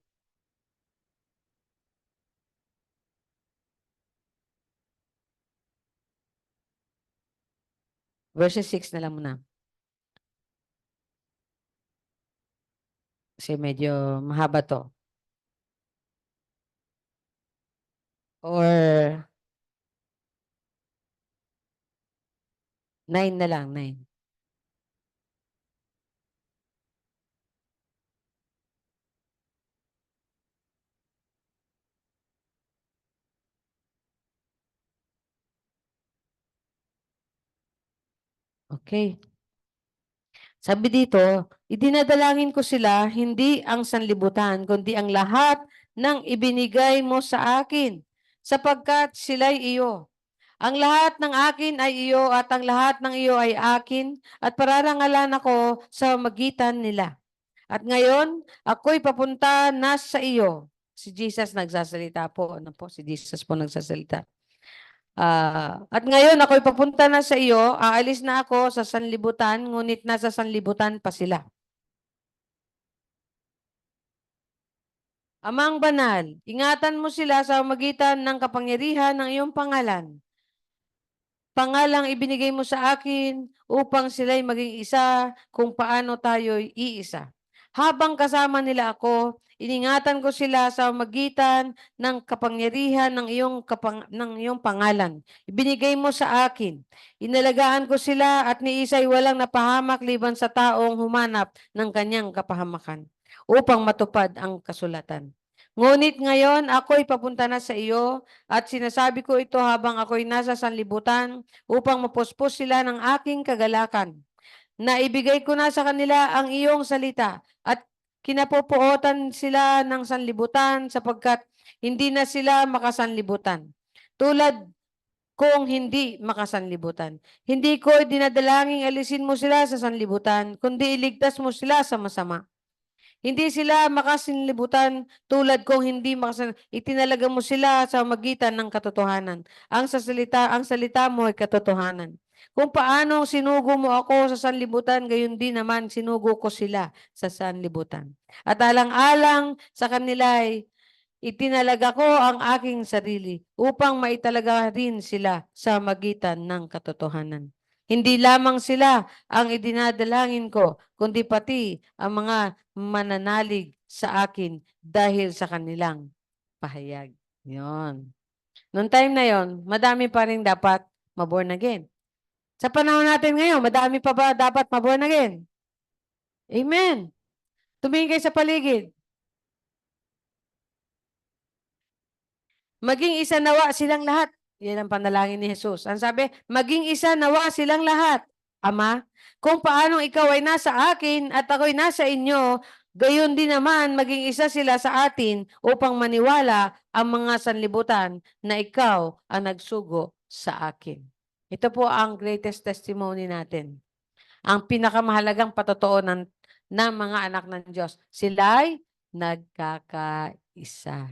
6 na lang muna. Kasi medyo mahaba to. Or 9 na lang, 9. Okay. Sabi dito, idinadalangin ko sila, hindi ang sanlibutan, kundi ang lahat ng ibinigay mo sa akin, sapagkat sila'y iyo. Ang lahat ng akin ay iyo at ang lahat ng iyo ay akin at pararangalan ako sa magitan nila. At ngayon, ako'y papunta na sa iyo. Si Jesus nagsasalita po. Ano po? Si Jesus po nagsasalita. At ngayon, ako'y papunta na sa iyo. Aalis na ako sa sanlibutan, ngunit nasa sanlibutan pa sila. Amang banal, ingatan mo sila sa magitan ng kapangyarihan ng iyong pangalan. Pangalang ibinigay mo sa akin upang sila'y maging isa kung paano tayo'y iisa. Habang kasama nila ako, iningatan ko sila sa magitan ng kapangyarihan ng iyong pangalan. Ibinigay mo sa akin. Inalagaan ko sila at ni isa'y walang napahamak liban sa taong humanap ng kanyang kapahamakan upang matupad ang kasulatan. Ngunit ngayon, ako'y papunta na sa iyo at sinasabi ko ito habang ako'y nasa sanlibutan upang mapuspos sila ng aking kagalakan. Naibigay ko na sa kanila ang iyong salita at kinapupuotan sila ng sanlibutan sapagkat hindi na sila makasanlibutan. Tulad kung hindi makasanlibutan. Hindi ko dinadalangin alisin mo sila sa sanlibutan, kundi iligtas mo sila sa masama. Hindi sila makasanlibutan tulad kung hindi itinalaga mo sila sa magitan ng katotohanan. Ang salita mo ay katotohanan. Kung paano sinugo mo ako sa sanlibutan, gayon din naman sinugo ko sila sa sanlibutan. At alang-alang sa kanila ay itinalaga ko ang aking sarili upang maitalaga rin sila sa magitan ng katotohanan. Hindi lamang sila ang idinadalangin ko, kundi pati ang mga mananalig sa akin dahil sa kanilang pahayag. Yon. Noong time na yon, madami pa rin dapat maborn again. Sa panahon natin ngayon, madami pa ba dapat maborn again? Amen. Tumingin kayo sa paligid. Maging isa nawa silang lahat. Yan ang panalangin ni Jesus. Ang sabi, maging isa nawa silang lahat. Ama, kung paano ikaw ay nasa akin at ako'y nasa inyo, gayon din naman maging isa sila sa atin upang maniwala ang mga sanlibutan na ikaw ang nagsugo sa akin. Ito po ang greatest testimony natin. Ang pinakamahalagang patotoonan ng mga anak ng Diyos. Sila'y nagkakaisa.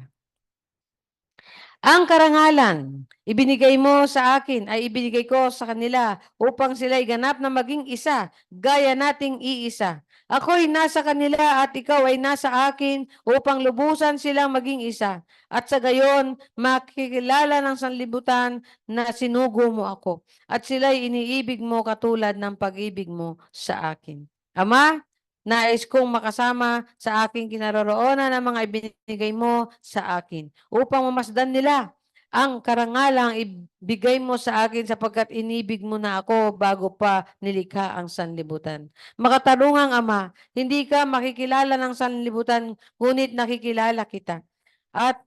Ang karangalan, ibinigay mo sa akin, ay ibinigay ko sa kanila upang sila'y ganap na maging isa, gaya nating iisa. Ako'y nasa kanila at ikaw ay nasa akin upang lubusan silang maging isa. At sa gayon, makikilala ng sanlibutan na sinugo mo ako. At sila'y iniibig mo katulad ng pag-ibig mo sa akin. Ama, nais kong makasama sa aking kinaroroonan ang mga ibinigay mo sa akin upang mamasdan nila ang karangalang ibigay mo sa akin sapagkat inibig mo na ako bago pa nilikha ang sanlibutan. Makatarungang Ama, hindi ka makikilala ng sanlibutan, ngunit nakikilala kita. At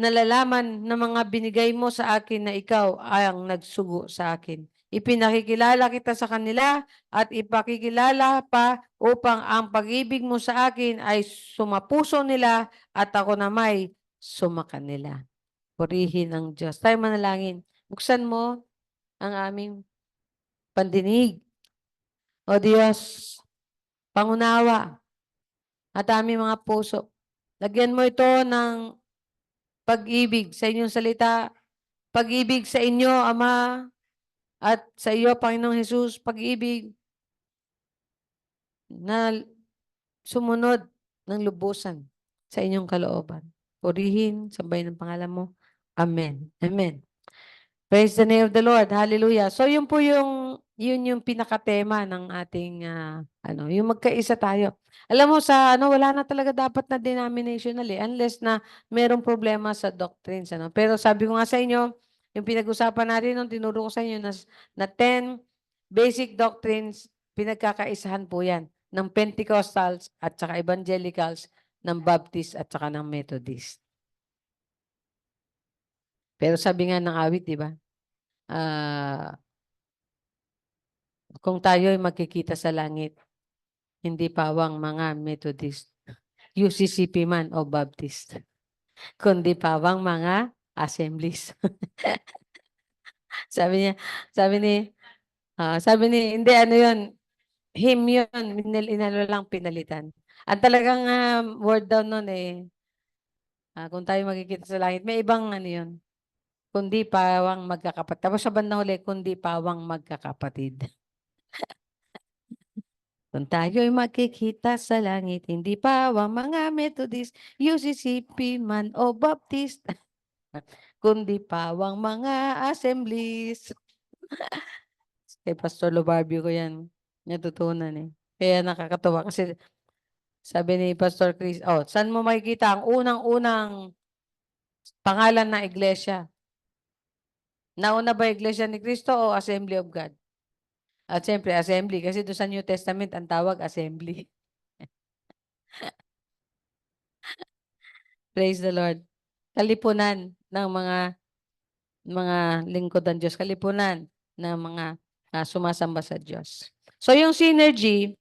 nalalaman ng mga binigay mo sa akin na ikaw ang nagsugo sa akin. Ipinakikilala kita sa kanila at ipakikilala pa upang ang pag-ibig mo sa akin ay sumapuso nila at ako na may sumakanila. Purihin ang Diyos. Tayo manalangin. Buksan mo ang aming pandinig. O Diyos, pangunawa at aming mga puso. Lagyan mo ito ng pag-ibig sa inyong salita, pag-ibig sa inyo, Ama, at sa iyo, Panginoong Hesus, pag-ibig na sumunod ng lubusan sa inyong kalooban. Purihin, sambahin ng pangalan mo. Amen. Amen. Praise the name of the Lord. Hallelujah. So, yun po yun yung pinakatema ng ating, yung magkaisa tayo. Alam mo, wala na talaga dapat na denominational unless na merong problema sa doctrines. Pero sabi ko nga sa inyo, yung pinag-usapan natin nung tinuro ko sa inyo na 10 basic doctrines, pinagkakaisahan po yan ng Pentecostals at saka Evangelicals, ng Baptist at saka ng Methodist. Pero sabi nga ng awit, di ba? Kung tayo ay magkikita sa langit, hindi pawang mga Methodist, UCCP man o Baptist, kundi pawang mga assemblies. sabi ni, hindi, yun, him yun, inalo lang pinalitan. Ang talagang word daw nun kung tayo magkikita sa langit, may ibang yun, kundi pawang magkakapatid. Tapos sa bandang huli, kundi pawang magkakapatid. Kung tayo'y makikita sa langit, hindi pawang mga Methodist, UCCP man o Baptist, kundi pawang mga assemblies. Kay Pastor Lobarbio ko yan natutunan Kaya nakakatawa kasi sabi ni Pastor Chris, saan mo makikita ang unang-unang pangalan ng iglesia? Nauna ba iglesia ni Cristo o Assembly of God? At siyempre, assembly. Kasi doon sa New Testament, ang tawag assembly. Praise the Lord. Kalipunan ng mga lingkod ng Diyos. Kalipunan ng mga sumasamba sa Diyos. So, yung synergy,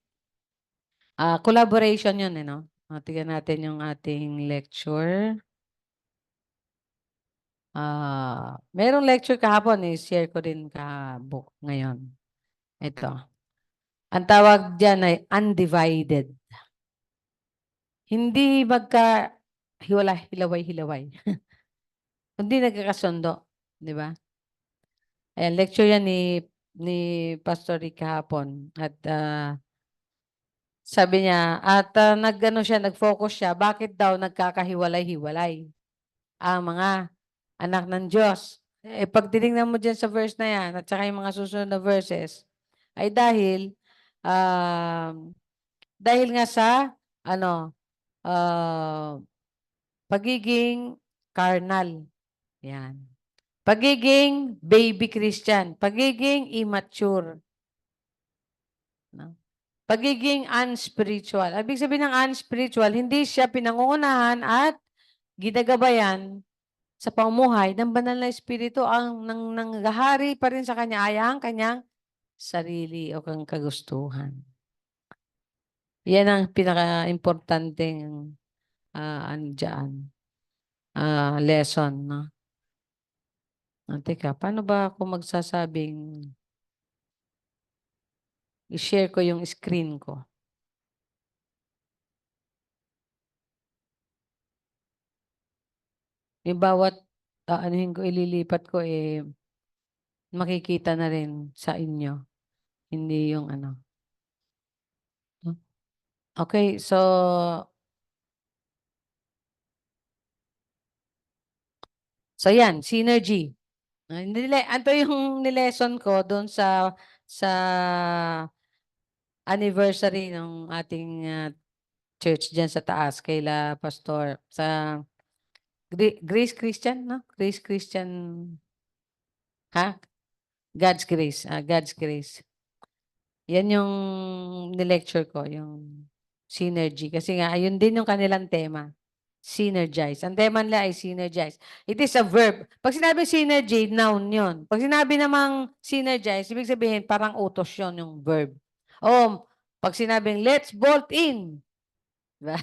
collaboration yun, Tingnan natin yung ating lecture. Merong lecture kahapon, share ko din ngayon. Ito. Ang tawag dyan ay undivided. Hindi hilaway-hilaway. Hindi nagkakasundo. Di ba? Ayan, lecture yan ni ni Pastor Rick kahapon at sabi niya at nag-ano siya, nag-focus siya, bakit daw nagkakahiwalay-hiwalay ang mga anak ng Diyos. Eh, pag tinignan mo dyan sa verse na yan at saka yung mga susunod na verses, ay dahil nga sa ano, pagiging carnal. Yan. Pagiging baby Christian, pagiging immature. No? Pagiging unspiritual. Ibig sabihin ng unspiritual, hindi siya pinangungunahan at ginagabayan sa pamumuhay ng banal na espiritu ang nanggahari pa rin sa kanya ay ang kanyang sarili o kang kagustuhan. Yan ang pinaka-importanteng lesson. No? Teka, paano ba ako magsasabing i-share ko yung screen ko? Yung bawat anuhin ko, ililipat ko, makikita na rin sa inyo. Hindi yung ano. Okay, so yan, synergy. Ito yung nilesson ko doon sa anniversary ng ating church diyan sa taas kaila pastor sa Grace Christian, no? Grace Christian, ha? God's Grace, God's Grace. Yan yung nilecture ko, yung synergy. Kasi nga, ayun din yung kanilang tema. Synergize. Ang tema nila ay synergize. It is a verb. Pag sinabi synergy, noun yun. Pag sinabi namang synergize, ibig sabihin parang utos yun, yung verb. O, pag sinabing let's bolt in. Diba?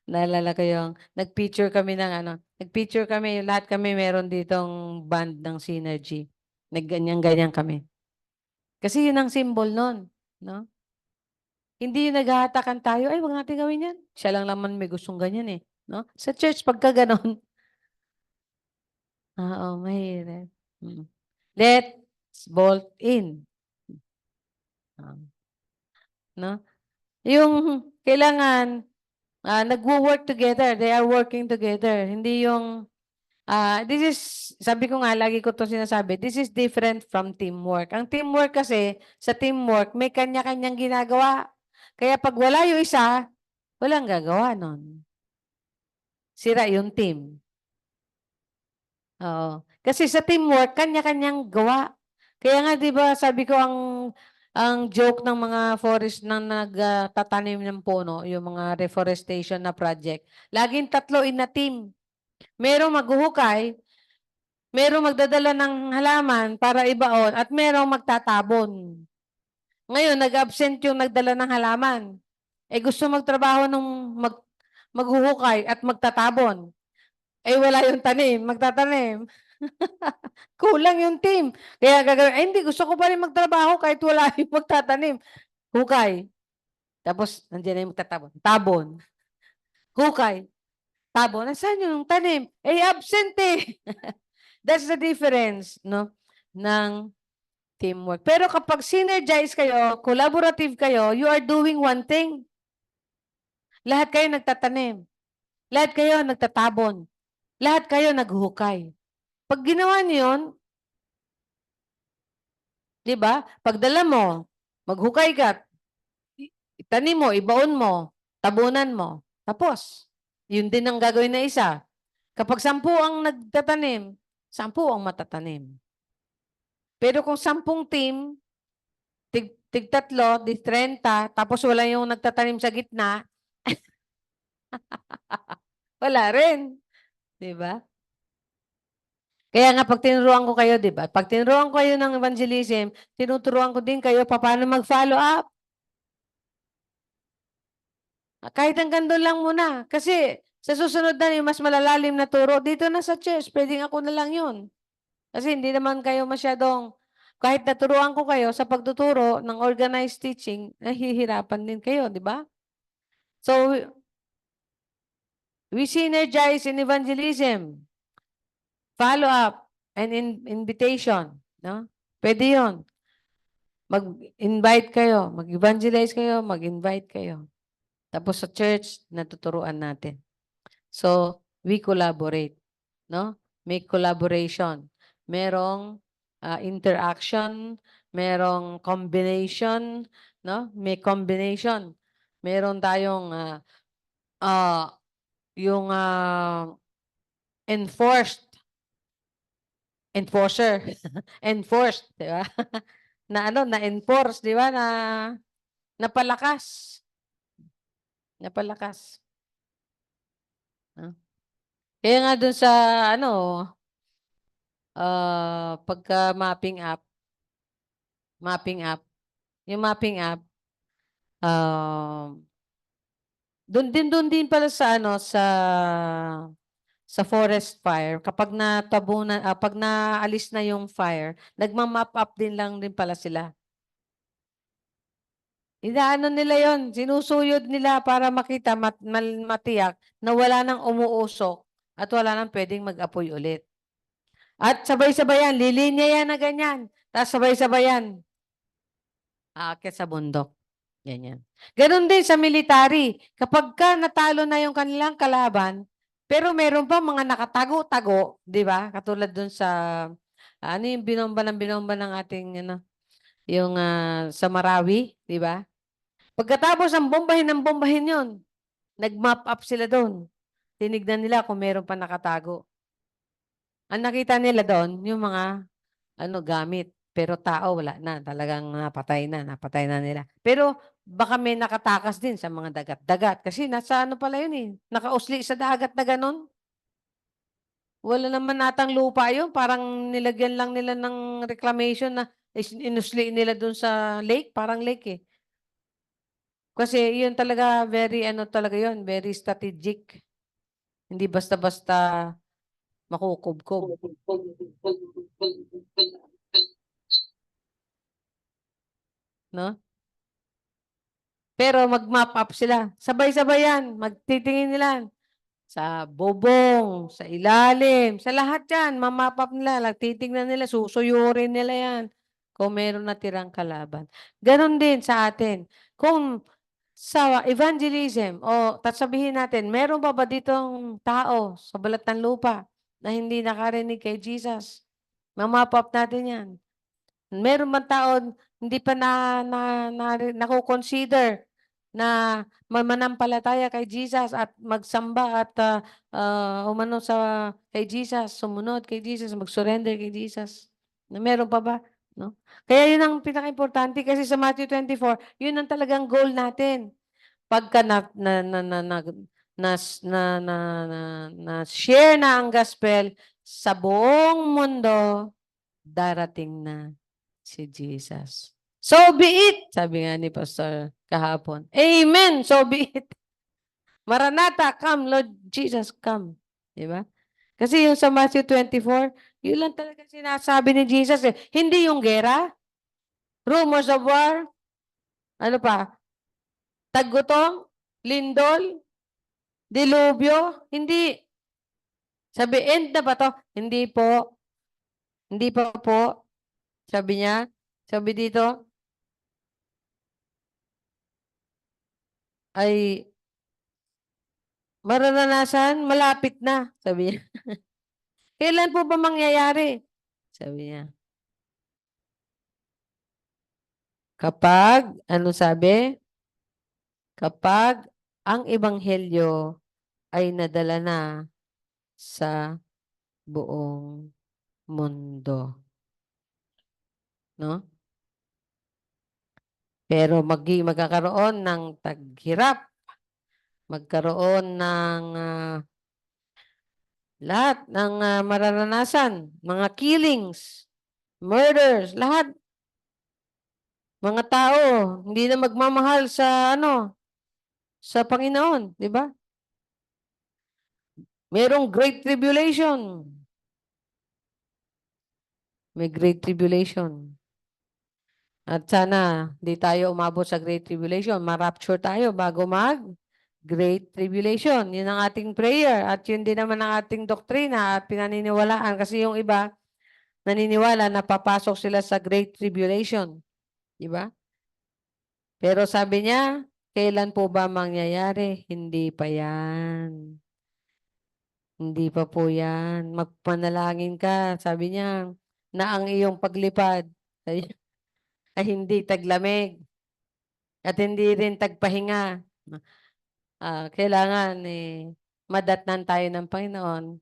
Naalala ko yung nag-picture kami nag-picture kami, lahat kami meron ditong band ng synergy. Nagganyan-ganyan kami. Kasi yun ang symbol nun. No? Hindi yung naghahatakan tayo, ay, wag natin gawin yan. Siya lang naman may gustong ganyan eh. No? Sa church, pagka ganon, oo, mahirap. Let's bolt in. No? Yung kailangan, nagwo-work together. They are working together. Hindi yung, this is, sabi ko nga, lagi ko to sinasabi, this is different from teamwork. Ang teamwork kasi, sa teamwork, may kanya-kanyang ginagawa. Kaya pag wala yung isa, walang gagawa nun. Sira yung team. Oo. Kasi sa teamwork, kanya-kanyang gawa. Kaya nga, di ba, sabi ko ang joke ng mga forest na nagtatanim ng puno, yung mga reforestation na project, laging tatlo in a team. Merong maghuhukay, merong magdadala ng halaman para ibaon, at merong magtatabon. Ngayon, nag-absent yung nagdala ng halaman. Gusto magtrabaho nung maghuhukay at magtatabon. Wala yung tanim, magtatanim. Kulang yung team. Kaya gagawin, hindi, gusto ko pa rin magtrabaho kahit wala yung magtatanim. Hukay. Tapos, nandiyan na yung magtatabon. Tabon. Hukay. Tabon. Nasaan yung tanim? Absent eh. That's the difference, no? Ng teamwork. Pero kapag synergize kayo, collaborative kayo, you are doing one thing. Lahat kayo nagtatanim. Lahat kayo nagtatabon. Lahat kayo naghuhukay. Pag ginawa niyo yun, di ba? Pagdala mo, maghukay ka, itanim mo, ibaon mo, tabunan mo. Tapos, yun din ang gagawin na isa. Kapag 10 ang nagtatanim, 10 ang matatanim. Pero kung 10 team, tig 3, di 30, tapos wala yung nagtatanim sa gitna, wala rin. Di ba? Kaya nga pag tinuruan ko kayo, di ba? Pag tinuruan ko kayo ng evangelism, tinuturuan ko din kayo paano mag-follow up. Kahit hanggang doon lang muna. Kasi sa susunod na yung mas malalalim na turo, dito na sa church, pwedeng ako na lang yun. Kasi hindi naman kayo masyadong, kahit naturuan ko kayo sa pagtuturo ng organized teaching, nahihirapan din kayo, di ba? So, we synergize in evangelism, follow up, and in invitation. No? Pwede yun. Mag-invite kayo, mag-evangelize kayo, mag-invite kayo. Tapos sa church, natuturuan natin. So, we collaborate. No? May collaboration. Merong interaction, merong combination, no? May combination. Meron tayong yung enforcer, enforced, di ba? Na-enforce, di ba? Napalakas. Napalakas. No? Kaya nga dun sa, pagka yung mapping app, doon din pala sa, sa forest fire, kapag natabunan, pag naalis na yung fire, nagma-map up din lang din pala sila. Inaano nila yon, sinusuyod nila para makita, matiyak na wala nang umuusok at wala nang pwedeng mag-apoy ulit. At sabay-sabayan, lilinya yan na ganyan. Tapos sabay-sabayan, aakyat sa bundok. Ganyan. Ganon din sa military. Kapag ka natalo na yung kanilang kalaban, pero meron pa mga nakatago-tago, di ba? Katulad dun sa, yung binomba ng ating, yung sa Marawi, di ba? Pagkatapos ng bombahin yun, nag-map up sila doon. Tinignan nila kung meron pa nakatago. Ang nakita nila doon, yung mga gamit. Pero tao, wala na. Talagang napatay na nila. Pero baka may nakatakas din sa mga dagat-dagat. Kasi nasa pala yun eh. Nakausli sa dagat na ganun. Wala naman natang lupa yun. Parang nilagyan lang nila ng reclamation na inusli nila dun sa lake. Parang lake eh. Kasi yun talaga, very talaga yun. Very strategic. Hindi basta-basta makukubkob. No? Pero mag-map up sila. Sabay-sabay yan. Magtitingin nila sa bubong, sa ilalim, sa lahat yan. Mamap up nila. Titingnan nila, susuyurin nila yan. Kung meron natirang kalaban. Ganon din sa atin. Kung sa evangelism, o sabihin natin, meron ba ditong tao sa balat ng lupa na hindi nakarinig kay Jesus? Mamap up natin yan. Meron man tao hindi pa nakukonsider na mananampalataya kay Jesus at magsamba at umano kay Jesus, sumunod kay Jesus, mag-surrender kay Jesus. Meron pa ba? No? Kaya yun ang pinaka-importante kasi sa Matthew 24, yun ang talagang goal natin. Pagka share na ang gospel sa buong mundo, darating na si Jesus. So be it, sabi nga ni Pastor kahapon. Amen, so be it. Maranatha, come, Lord Jesus, come. Diba? Kasi yung sa Matthew 24, yun lang talaga sinasabi ni Jesus eh. Hindi yung gera, rumors of war, ano pa, tagutong, lindol, dilubyo, hindi. Sabi, end na ba to? Hindi po. Hindi pa po. Sabi niya, sabi dito, ay mararanasan, malapit na, sabi niya. Kailan po ba mangyayari? Sabi niya. Kapag, ano sabi? Kapag ang ebanghelyo ay nadala na sa buong mundo. No? Pero magkakaroon ng taghirap, magkaroon ng lahat ng mararanasan, mga killings, murders, lahat. Mga tao, hindi na magmamahal sa sa Panginoon, di ba? Merong great tribulation. May great tribulation. At sana di tayo umabot sa great tribulation. Ma-rapture tayo bago Great Tribulation. Yun ang ating prayer. At yun din naman ang ating doktrina at pinaniniwalaan. Kasi yung iba, naniniwala na papasok sila sa Great Tribulation. Di ba? Pero sabi niya, kailan po ba mangyayari? Hindi pa yan. Hindi pa po yan. Magpanalangin ka. Sabi niya, na ang iyong paglipad ay hindi taglamig at hindi rin tagpahinga. Kailangan madatnan tayo ng Panginoon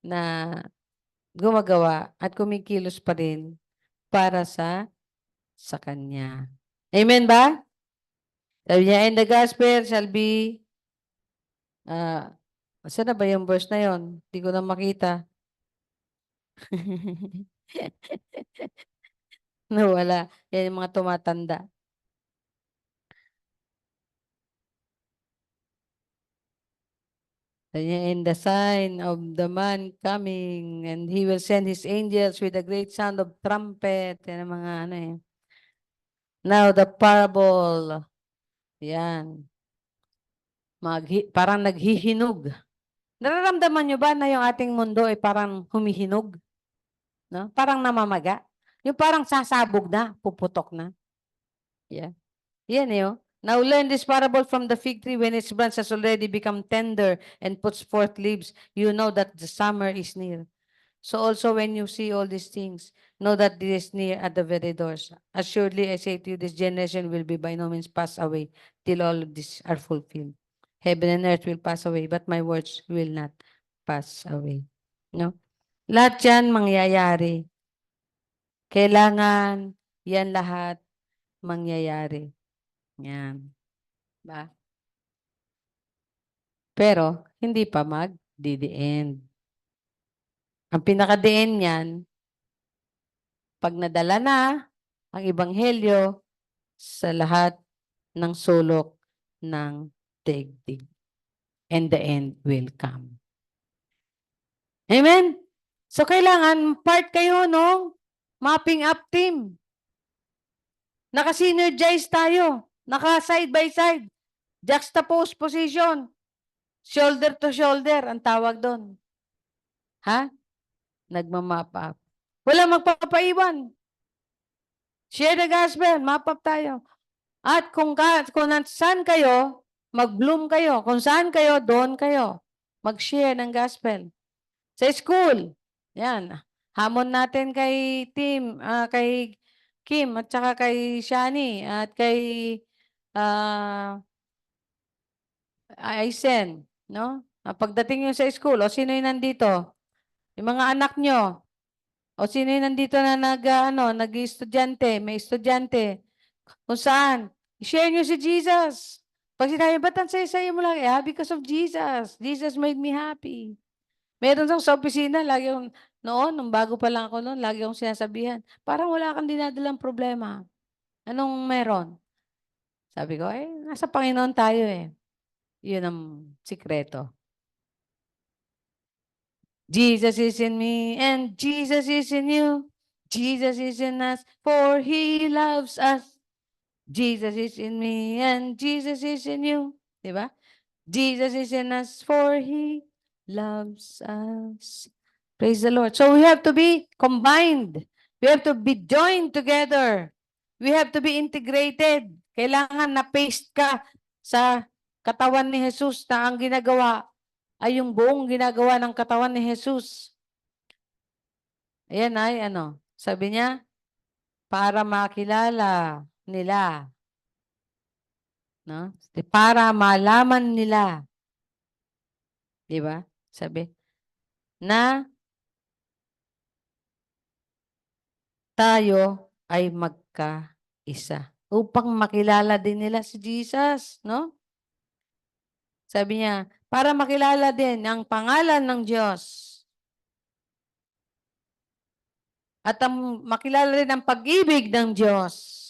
na gumagawa at kumikilos pa rin para sa Kanya. Amen ba? Sabi niya, and the gospel shall be, saan na ba yung verse na yon? Hindi ko na makita. Nawala. Yan yung mga tumatanda. Sabi niya, and the sign of the man coming, and he will send his angels with a great sound of trumpet. Yan ang mga ano eh. Now, the parable. Yan. Parang naghihinog. Nararamdaman nyo ba na yung ating mundo ay parang humihinog? No? Parang namamaga. Yung parang sasabog na, puputok na. Yeah. Yan yun. Now learn this parable from the fig tree. When its branch has already become tender and puts forth leaves, you know that the summer is near. So also when you see all these things, know that this is near at the very doors. Assuredly, I say to you, this generation will be by no means passed away till all of these are fulfilled. Heaven and earth will pass away, but my words will not pass away. No? Lahat yan mangyayari. Kailangan yan lahat mangyayari. Yan. Ba? Pero, hindi pa mag-the end. Ang pinaka-the end niyan, pag nadala na ang ebanghelyo sa lahat ng sulok ng daigdig. And the end will come. Amen? So, kailangan part kayo nung mapping up team. Naka-synergize tayo. Naka-side by side. Juxtapose position. Shoulder to shoulder, ang tawag doon. Ha? Nagmamap up. Wala magpapaiwan. Share the gospel, map up tayo. At kung saan kayo, mag-bloom kayo. Kung saan kayo, doon kayo. Mag-share ng gospel. Sa school, yan. Hamon natin kay kay Kim at saka kay Shani at kay Aisen, no? Pagdating nyo sa school, o sino yung nandito? Yung mga anak nyo. O sino yung nandito na nag-estudyante, may estudyante. Kung saan? I-share nyo si Jesus. Pag sinabi, ba't ang saya-saya mo lang? Because of Jesus. Jesus made me happy. Meron sa opisina, lagi yung, nung bago pa lang ako noon, lagi yung sinasabihan, parang wala kang dinadalang problema. Anong meron? Sabi ko, nasa Panginoon tayo eh. Yun ang sikreto. Jesus is in me and Jesus is in you. Jesus is in us for He loves us. Jesus is in me and Jesus is in you. Diba? Jesus is in us for He loves us. Praise the Lord. So we have to be combined. We have to be joined together. We have to be integrated. Kailangan na-paste ka sa katawan ni Jesus na ang ginagawa ay yung buong ginagawa ng katawan ni Jesus. Ayan ay sabi niya, para makilala nila. No? Para malaman nila. Di ba? Sabi, na tayo ay magkaisa. Upang makilala din nila si Jesus, no? Sabi niya, para makilala din ang pangalan ng Diyos. At makilala rin ang pag-ibig ng Diyos.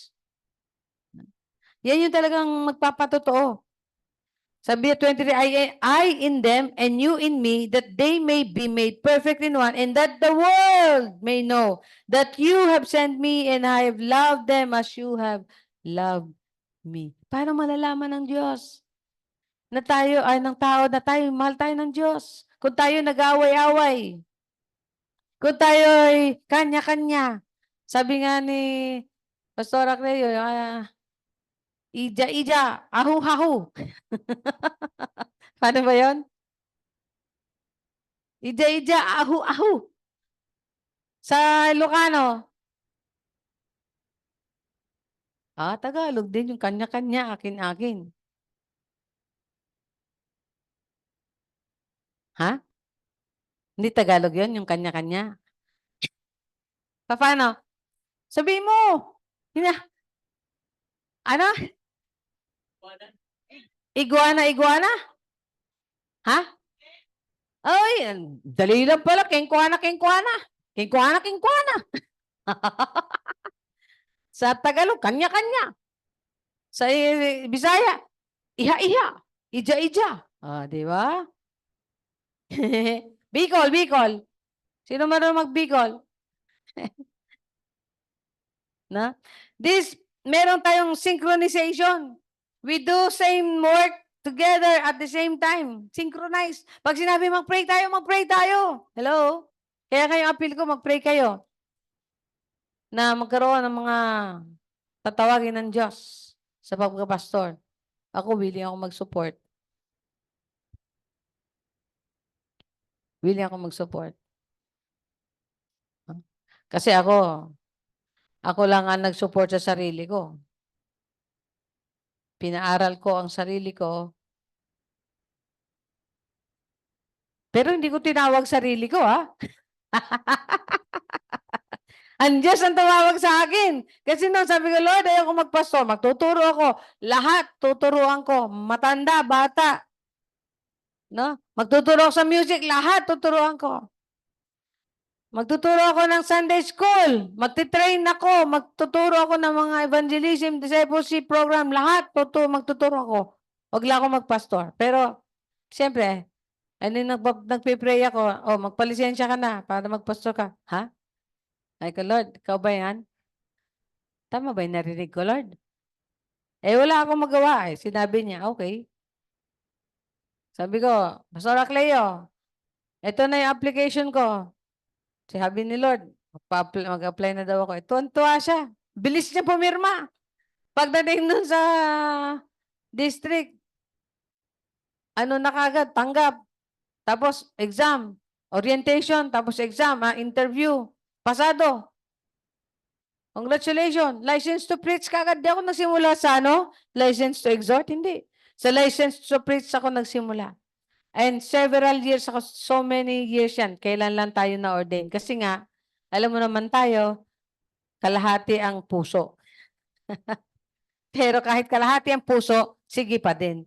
Yan yung talagang magpapatotoo. Sabi 23, I in them and you in me, that they may be made perfect in one, and that the world may know that you have sent me and I have loved them as you have loved me. Paano malalaman ng Diyos na tayo ay ng tao na tayo, mahal tayo ng Diyos? Kung tayo nag-away-away, Kung tayo'y kanya-kanya. Sabi nga ni Pastor Cleo, ija-ija, ahu-hahu. Paano ba yun? Ija-ija, ahu-ahu. Sa Ilocano. Tagalog din yung kanya-kanya, akin-akin. Ha? Hindi Tagalog yun, yung kanya-kanya. Paano? Sabihin mo. Ano? Iguana, iguana? Ha? Ay, dali lang pala. Kengkuana, kengkuana. Kengkuana, kengkuana. Sa Tagalog, kanya-kanya. Sa Bisaya, iha-iha. Ija-ija. Di ba? Bicol, Bicol. Sino marunong mag-Bicol? Na? Meron tayong synchronization. We do same work together at the same time. Synchronize. Pag sinabi mag-pray tayo, mag-pray tayo. Hello? Kaya kayo appeal ko, mag-pray kayo. Na magkaroon ng mga tatawagin ng Diyos sa pagkapastor. Ako, willing ako mag-support. Willing ako mag-support. Kasi ako lang ang nag-support sa sarili ko. Pinaaral ko ang sarili ko. Pero hindi ko tinawag sarili ko, ha? Ang Diyos ang tumawag sa akin. Kasi nung sabi ko, Lord, ayaw ko magpastor. Magtuturo ako. Lahat, tuturuan ko. Matanda, bata. No? Magtuturo ako sa music. Lahat, tuturuan ko. Magtuturo ako ng Sunday school. Magtitrain ako. Magtuturo ako ng mga evangelism, discipleship program. Lahat, magtuturo ako. Huwag lang ako magpastor. Pero, siyempre, nagpipray ako, magpalisensya ka na para magpastor ka. Ha? Ay ko, Lord, ikaw ba yan? Tama ba yung narinig ko, Lord? Wala akong magawa. Sinabi niya, okay. Sabi ko, Pastor Cleo, ito na yung application ko. Sabi ni Lord, mag-apply na daw ako. Tuwan-tuwa siya. Bilis niya pumirma. Pagdating nun sa district, na kagad, tanggap. Tapos, exam, orientation, tapos exam, interview, pasado. Congratulations. License to preach kagad. Di ako nagsimula sa license to exhort. Hindi. Sa license to preach ako nagsimula. And several years ako, so many years yan. Kailan lang tayo na-ordain. Kasi nga, alam mo naman tayo, kalahati ang puso. Pero kahit kalahati ang puso, sige pa din.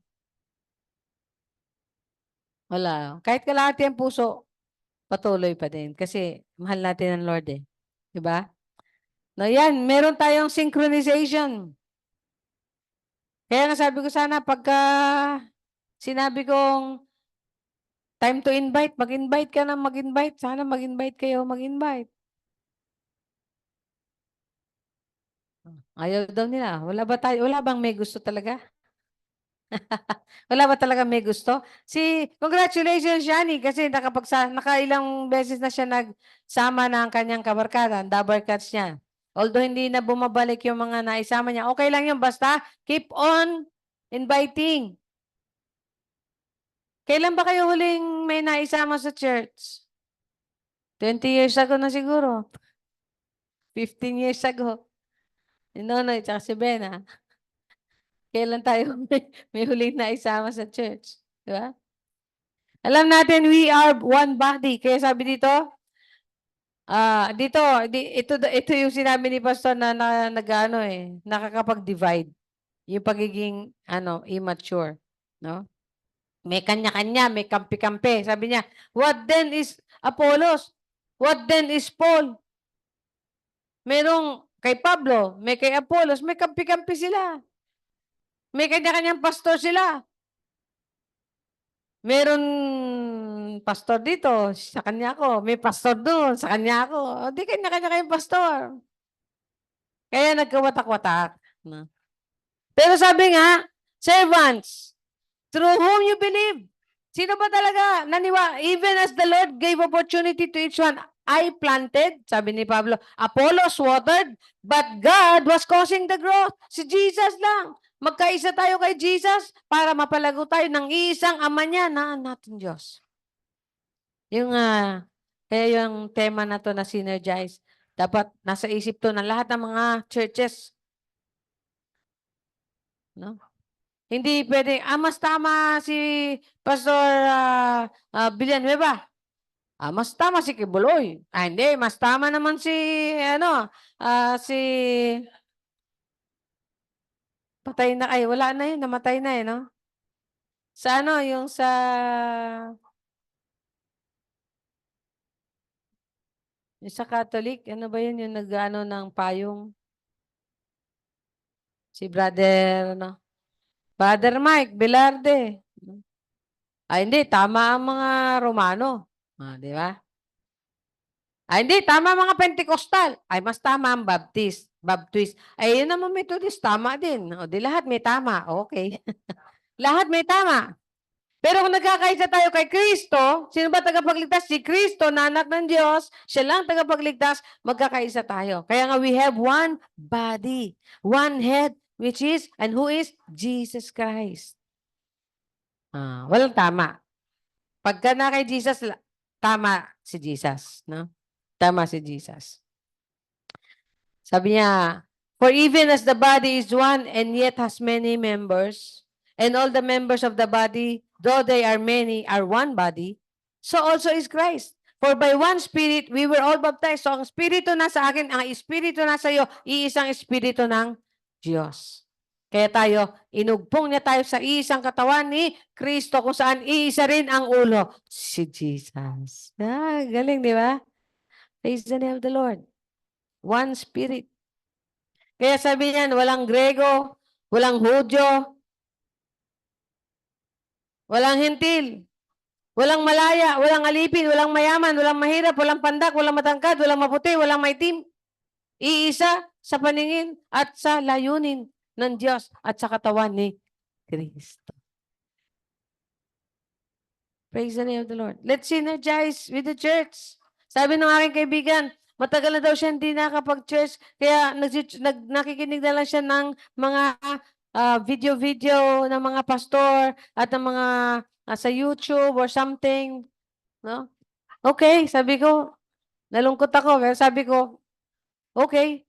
Wala. Kahit kalahati ang puso, patuloy pa din. Kasi mahal natin ang Lord eh. Diba? No, yan. Meron tayong synchronization. Kaya nga sabi ko sana, pagka sinabi kong time to invite, mag-invite ka na mag-invite. Sana mag-invite kayo, mag-invite. Ayaw daw nila. Wala bang may gusto talaga? Wala ba talaga may gusto? Congratulations, Shani, kasi nakailang beses na siya nagsama ng kanyang kabarkada, ang Dabarkats niya. Although hindi na bumabalik yung mga naisama niya, okay lang yun, basta keep on inviting. Kailan ba kayo huling may naisama sa church? 20 years ago na siguro. 15 years ago. Si Nonoy, tsaka si Bena. Kailan tayo may huling naisama sa church? Diba? Alam natin, we are one body. Kaya sabi dito, ito yung sinabi ni Pastor na nakakapag-divide. Yung pagiging, immature. No? May kanya-kanya, may kampi-kampi. Sabi niya, what then is Apollos? What then is Paul? Merong kay Pablo, may kay Apollos, may kampi-kampi sila. May kanya-kanyang pastor sila. Meron pastor dito, sa kanya ako. May pastor doon, sa kanya ako. Di kanya-kanya kayong pastor. Kaya nagkawatak-watak. No? Pero sabi nga, servants, through whom you believe. Sino ba talaga even as the Lord gave opportunity to each one, I planted, sabi ni Pablo, Apollos watered, but God was causing the growth. Si Jesus lang. Magkaisa tayo kay Jesus para mapalago tayo ng isang ama niya na natin Diyos. Yung, kaya yung tema na to na synergize, dapat nasa isip to ng lahat ng mga churches. No? Hindi pwede, mas tama si Pastor Villanueva. Mas tama si Kibuloy. Hindi, mas tama naman si, si, patay na, wala na yun, namatay na no? Sa yung sa Catholic, ano ba yun, yung nag-ano ng payong? Si Brother, Brother Mike Velarde. Hindi, tama ang mga Romano. Di ba? Hindi, tama mga Pentecostal. Mas tama ang Baptist. Yun naman Methodist, tama din. O, di lahat may tama. Okay. Lahat may tama. Pero kung nagkakaisa tayo kay Kristo, sino ba tagapagligtas? Si Kristo, na anak ng Diyos, siya lang tagapagligtas, magkakaisa tayo. Kaya nga, we have one body, one head, which is, and who is? Jesus Christ. Walang tama. Pagka na kay Jesus, tama si Jesus. No? Tama si Jesus. Sabi niya, for even as the body is one and yet has many members, and all the members of the body, though they are many, are one body, so also is Christ. For by one Spirit, we were all baptized. So ang Espiritu na sa akin, ang Espiritu na sa iyo, iisang Espiritu ng Diyos. Kaya tayo, inugpong niya tayo sa isang katawan ni Kristo kung saan iisa rin ang ulo, si Jesus. Galing, di ba? Praise the name of the Lord. One Spirit. Kaya sabi niyan, walang Grego, walang Hudyo, walang Hentil, walang Malaya, walang alipin, walang mayaman, walang mahirap, walang pandak, walang matangkad, walang maputi, walang maitim. Iisa sa paningin at sa layunin ng Diyos at sa katawan ni Kristo. Praise the name of the Lord. Let's synergize with the church. Sabi ng aking kaibigan, matagal na daw siya hindi nakapag-church, kaya nakikinig na lang siya ng mga video-video ng mga pastor at ng mga sa YouTube or something. No? Okay, sabi ko, nalungkot ako. Pero sabi ko, okay.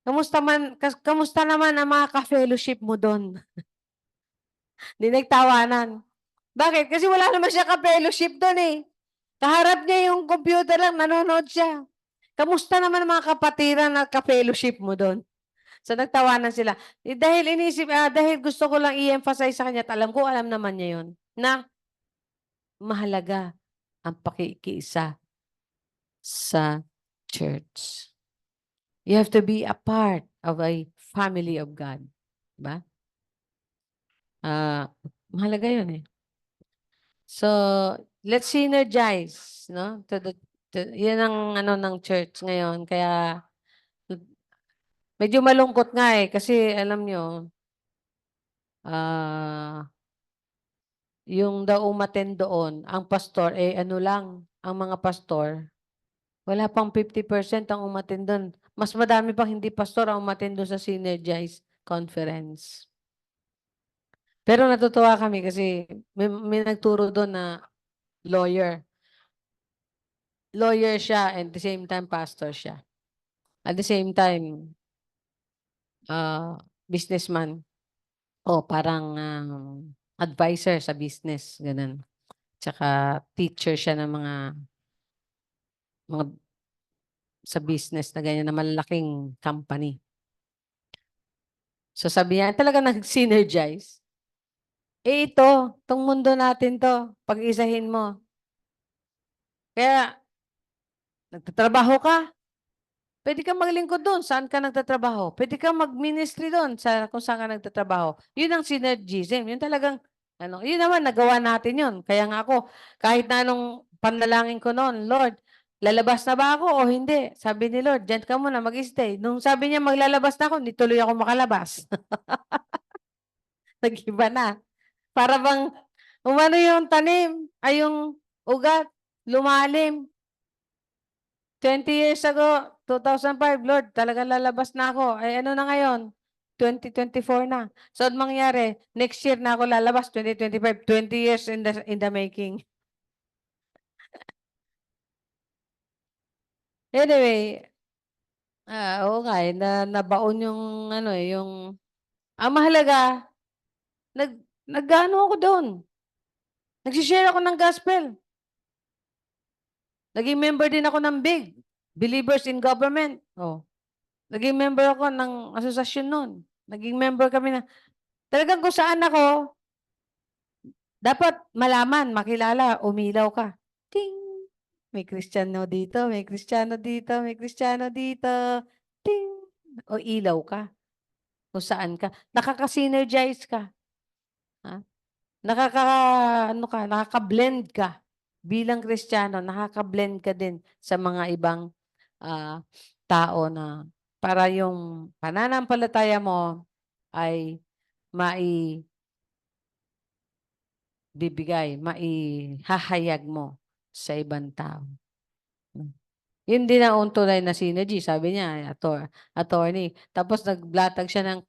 Kamusta naman ang mga ka-fellowship mo doon? Hindi nagtawanan. Bakit? Kasi wala naman siya ka-fellowship doon eh. Kaharap niya yung computer lang, nanonood siya. Kamusta naman ang mga kapatiran na ka-fellowship mo doon? So nagtawanan sila. Dahil gusto ko lang i-emphasize sa kanya at alam naman niya yun, na mahalaga ang pakikiisa sa church. You have to be a part of a family of God. Diba? Mahalaga yun eh. So, let's synergize, no? Yan ang ng church ngayon. Kaya, medyo malungkot nga eh. Kasi, alam nyo, yung daw umattend doon, ang pastor, lang, ang mga pastor, wala pang 50% ang umattend doon. Mas madami pang hindi pastor ang umattend doon sa Synergize Conference. Pero natutuwa kami kasi may nagturo doon na lawyer. Lawyer siya and at the same time pastor siya. At the same time, businessman. O parang advisor sa business. Ganun. Tsaka teacher siya ng mga sa business na ganyan na malaking company. So sabi niya, talaga nag-synergize. Itong mundo natin to, pag-isahin mo. Kaya, nagtatrabaho ka, pwede kang maglingkod doon. Saan ka nagtatrabaho? Pwede kang mag-ministry doon kung saan ka nagtatrabaho. Yun ang synergism. Yun talagang, yun naman, nagawa natin yun. Kaya nga ako, kahit na anong panalangin ko noon, Lord, lalabas na ba ako o hindi? Sabi ni Lord, dyan ka muna, mag-stay. Nung sabi niya maglalabas na ako, hindi tuloy ako makalabas. Nag-iba na. Para bang, Umano yung tanim, ay yung ugat, lumalim. 20 years ago, 2005, Lord, talagang lalabas na ako. Ay ano na ngayon? 2024 na. So, ang mangyari, next year na ako lalabas, 2025, 20 years in the making. Anyway, oo nga nabaon yung ano yung ang mahalaga, nag-ano ako doon. Nagsishare ako ng gospel. Naging member din ako ng BIG, Believers in Government. Oh. Naging member ako ng asosasyon noon. Naging member kami na talagang kung saan ako, dapat malaman, makilala, umilaw ka. Ting! May Kristiyano dito, may Kristiyano dito, may Kristiyano dito. Ting! O ilaw ka. Kung saan ka. Nakaka-synergize ka. Ha? Nakaka-blend ka. Bilang Kristiyano, nakaka-blend ka din sa mga ibang tao na para yung pananampalataya mo ay maihahayag mo sa ibang tao. Yun din ang tunay na synergy, sabi niya, attorney. Tapos naglatag siya ng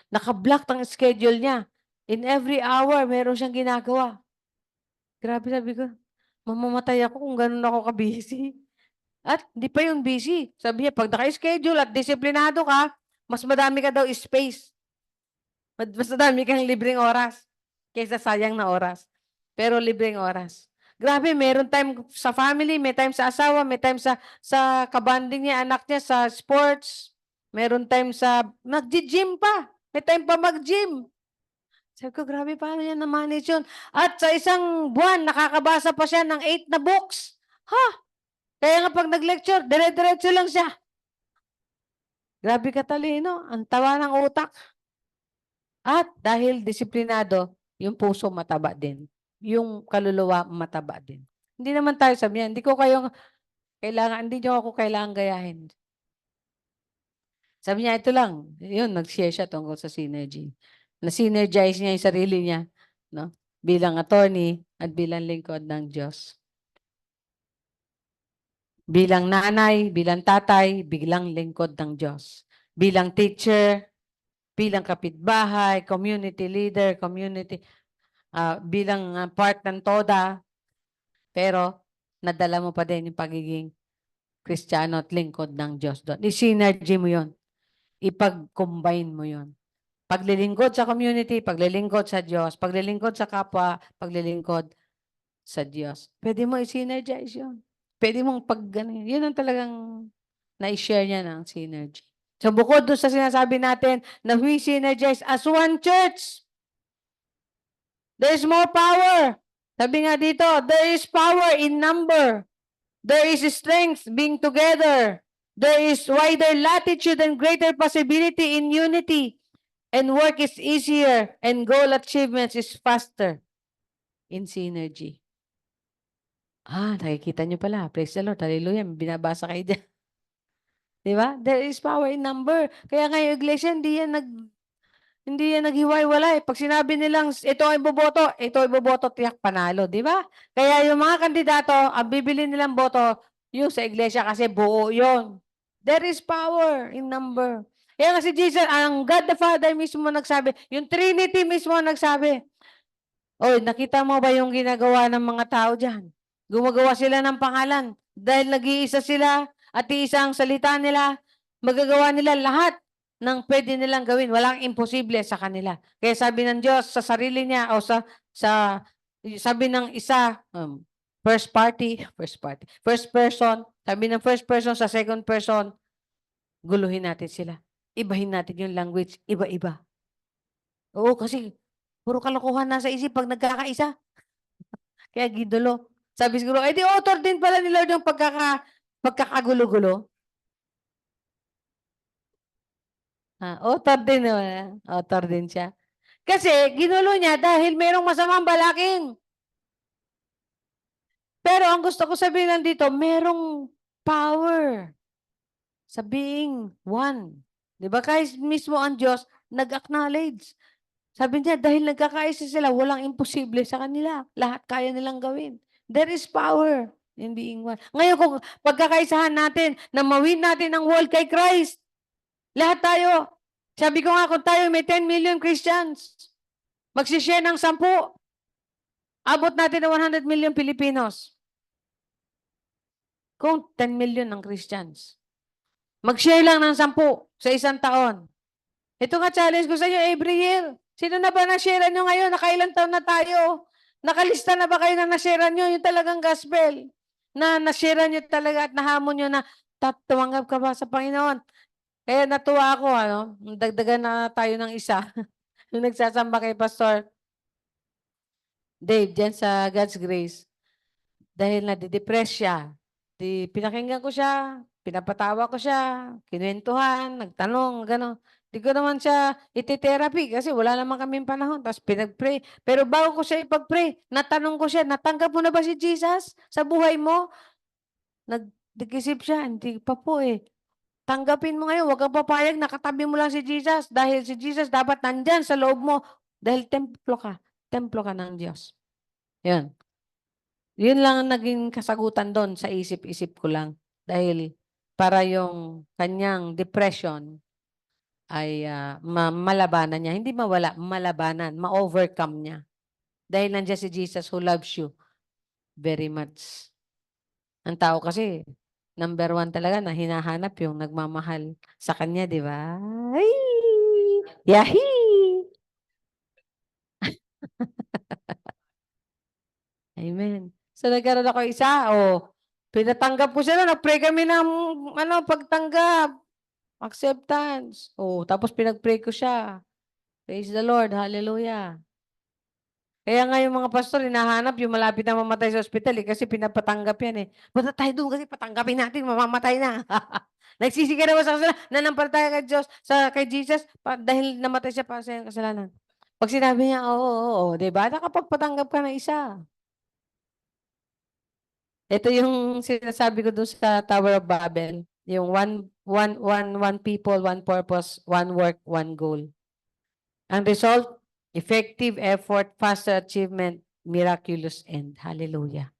naka-block ng schedule niya. In every hour, meron siyang ginagawa. Grabe, sabi ko, mamamatay ako kung ganun ako ka-busy. At di pa yung busy. Sabi niya, pag naka-schedule at disiplinado ka, mas madami ka daw space. Mas madami kang libreng oras kaysa sayang na oras. Pero libreng oras. Grabe, meron time sa family, may time sa asawa, may time sa kabanding niya, anak niya, sa sports. Meron time sa, nag-gym pa. May time pa mag-gym. Sabi ko, grabe, paano yan na-manage yun? At sa isang buwan, nakakabasa pa siya ng 8 na books. Ha? Kaya nga pag nag-lecture, dire-diretso lang siya. Grabe katalino. Ang tawa ng utak. At dahil disiplinado, yung puso mataba din. Yung kaluluwa mataba din. Hindi naman tayo sabihan, hindi niyo ako kailangan gayahin. Sabi niya, ito lang. Yun, nag-share siya tungkol sa synergy. Na-synergize niya yung sarili niya, no? Bilang attorney at bilang lingkod ng Diyos. Bilang nanay, bilang tatay, bilang lingkod ng Diyos. Bilang teacher, bilang kapitbahay, community leader, bilang part ng TODA, pero nadala mo pa din yung pagiging Kristiyano at lingkod ng Diyos doon. I-synergy mo yon. Ipag-combine mo yon. Paglilingkod sa community, paglilingkod sa Diyos, paglilingkod sa kapwa, paglilingkod sa Diyos. Pwede mo i-synergize yun. Pwede mong yun ang talagang na-share niya ng synergy. So bukod doon sa sinasabi natin na we synergize as one church, there is more power. Sabi nga dito, there is power in number. There is strength being together. There is wider latitude and greater possibility in unity. And work is easier and goal achievements is faster in synergy. Nakikita niyo pala. Praise the Lord. Hallelujah. Binabasa kayo dyan. Diba? There is power in number. Kaya ngayon, iglesia, hindi yan naghiwalay. Pag sinabi nilang ito ay boboto, tiyak panalo, di ba? Kaya yung mga kandidato, ang bibili nilang boto, yung sa iglesia kasi buo yon. There is power in number. Kaya kasi Jesus, ang God the Father mismo nagsabi, yung Trinity mismo nagsabi, nakita mo ba yung ginagawa ng mga tao dyan? Gumagawa sila ng pangalan. Dahil nag-iisa sila at iisang salita nila, magagawa nila lahat ng pwede nilang gawin. Walang imposible sa kanila. Kaya sabi ng Diyos sa sarili niya o sabi ng isa, first person, sabi ng first person sa second person, guluhin natin sila. Ibahin natin yung language, iba-iba. Oo, kasi puro kalokohan nasa isip pag nagkakaisa. Kaya gidulo. Sabi siguro, di author din pala ni Lord yung pagkakagulo-gulo. Author din siya. Kasi ginulo niya dahil merong masamang balaking. Pero ang gusto ko sabihin nandito, merong power sa being one. Di ba? Kahit mismo ang Diyos, nag-acknowledge. Sabi niya, dahil nagkakaisa sila, walang imposible sa kanila. Lahat kaya nilang gawin. There is power in being one. Ngayon, kung pagkakaisahan natin, na mawin natin ang world kay Christ, lahat tayo. Sabi ko nga, kung tayo may 10 million Christians, magsishare ng 10, abot natin ng 100 million Filipinos. Kung 10 million ng Christians. Mag-share lang ng 10 sa isang taon. Ito nga challenge ko sa inyo every year. Sino na ba na-share nyo ngayon? Nakailang taon na tayo? Nakalista na ba kayo na na-share nyo? Yung talagang gospel. Na na-share nyo talaga at nahamon nyo na tumanggap ka ba sa Panginoon? Kaya natuwa ako, ano? Dagdagan na tayo ng isa. Yung nagsasamba kay Pastor Dave, dyan sa God's Grace. Dahil nadidepress siya. Pinakinggan ko siya, pinapatawa ko siya, kinuwentuhan, nagtanong, gano'n. Di ko naman siya iti-therapy kasi wala naman kaming panahon. Tapos pinag-pray. Pero bago ko siya ipag-pray, natanong ko siya, natanggap mo na ba si Jesus sa buhay mo? Nag-isip siya, hindi pa po eh. Tanggapin mo ngayon, huwag kang papayag, nakatabi mo lang si Jesus. Dahil si Jesus dapat nandyan sa loob mo. Dahil templo ka ng Diyos. Yan. Yun lang ang naging kasagutan doon sa isip-isip ko lang. Dahil para yung kanyang depression ay malabanan niya. Hindi mawala, malabanan, ma-overcome niya. Dahil nandiyan si Jesus who loves you very much. Ang tao kasi, number 1 talaga na hinahanap yung nagmamahal sa kanya, di ba? Ay! Yahi! Amen. So, nagkaroon ako isa, pinatanggap ko siya na, nag-pray kami ng, pagtanggap, acceptance. Tapos pinag-pray ko siya. Praise the Lord, hallelujah. Kaya nga yung mga pastor, hinahanap yung malapit na mamatay sa ospital kasi pinapatanggap yan eh. Basta tayo doon kasi patanggapin natin, mamamatay na. Nagsisika naman sa kasalanan, nanampalataya kay Diyos, kay Jesus, dahil namatay siya para sa iyong kasalanan. Pag sinabi niya, oo, diba? Nakapagpatanggap ka na isa. Ito yung sinasabi ko doon sa Tower of Babel. Yung one people, one purpose, one work, one goal. Ang result, effective effort, faster achievement, miraculous end. Hallelujah.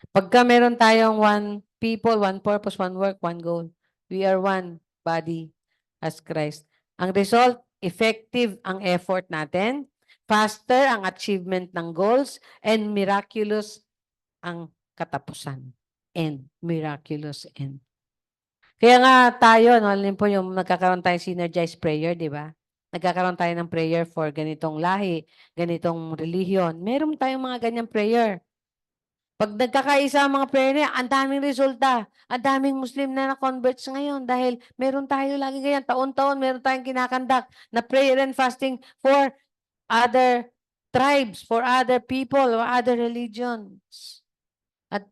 Pagka meron tayong one people, one purpose, one work, one goal, we are one body as Christ. Ang result, effective ang effort natin, faster ang achievement ng goals, and miraculous ang katapusan. End. Miraculous end. Kaya nga tayo, alam po yung nagkakaroon tayong synergized prayer, di ba? Nagkakaroon tayo ng prayer for ganitong lahi, ganitong religion. Meron tayong mga ganyang prayer. Pag nagkakaisa ang mga prayer niya, ang daming resulta. Ang daming Muslim na na-converts ngayon dahil meron tayo lagi ganyan. Taon-taon meron tayong kinakandak na prayer and fasting for other tribes, for other people, or other religions. At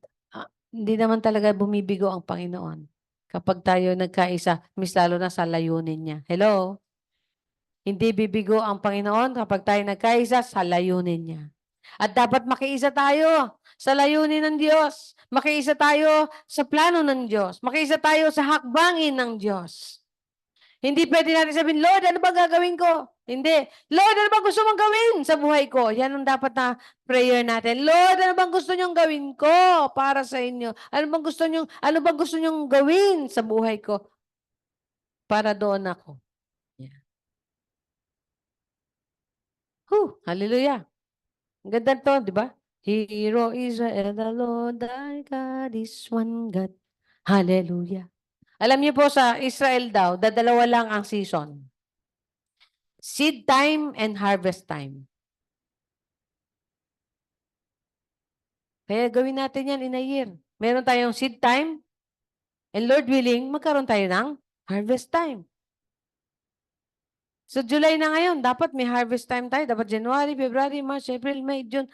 hindi naman talaga bumibigo ang Panginoon. Kapag tayo nagkaisa, mas lalo na sa layunin niya. Hello? Hindi bibigo ang Panginoon kapag tayo nagkaisa sa layunin niya. At dapat makiisa tayo sa layunin ng Diyos. Makiisa tayo sa plano ng Diyos. Makiisa tayo sa hakbangin ng Diyos. Hindi pwede natin sabihin, Lord, ano ba gagawin ko? Hindi. Lord, ano ba gusto mong gawin sa buhay ko? Yan ang dapat na prayer natin. Lord, ano bang gusto nyong gawin ko para sa inyo? Ano bang gusto nyong gawin sa buhay ko? Para doon ako. Yeah. Hallelujah. Ang ganda to, di ba? Hero Israel, the Lord thy God is one God. Hallelujah. Alam niyo po sa Israel daw, dalawa lang ang season. Seed time and harvest time. Kaya gawin natin yan in a year. Meron tayong seed time, and Lord willing, magkaroon tayo ng harvest time. So July na ngayon, dapat may harvest time tayo. Dapat January, February, March, April, May, June.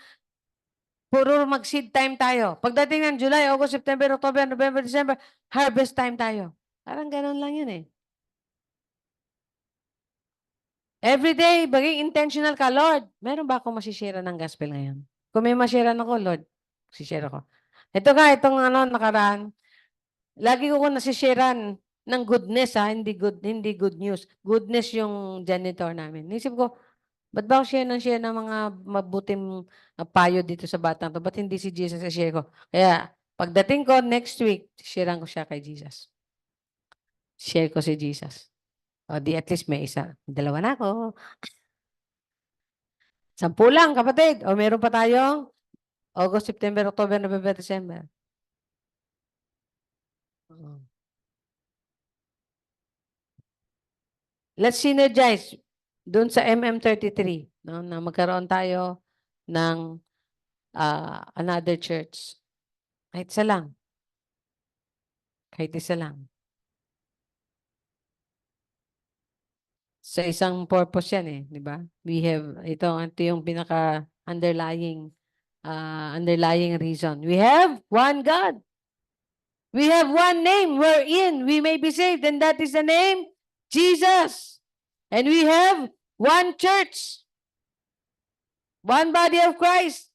Puro mag-seed time tayo. Pagdating ng July, August, September, October, November, December, harvest time tayo. Parang ganun lang yun eh. Every day, maging intentional ka, Lord. Meron ba akong masishare ng gospel ngayon? Kung may masishare ako, Lord, masishare ako. Ito nga, itong nakaraan, lagi ko nasisharean ng goodness, hindi good news. Goodness yung janitor namin. Nisip ko, Ba't ba ako share ng mga mabuting payo dito sa batang to? Ba't hindi si Jesus i-share ko? Kaya, pagdating ko next week, sharean ko siya kay Jesus. Share ko si Jesus. O di at least may isa. Dalawa na ako. 10 lang, kapatid. O meron pa tayong August, September, October, November, December. Oo. Let's synergize doon sa MM33, no, na magkaroon tayo ng another church. Kahit isa lang. Kahit isa lang. Sa isang purpose yan eh, di ba? We have, ito yung pinaka underlying reason. We have one God. We have one name wherein we may be saved, and that is the name Jesus. And we have one church, one body of Christ.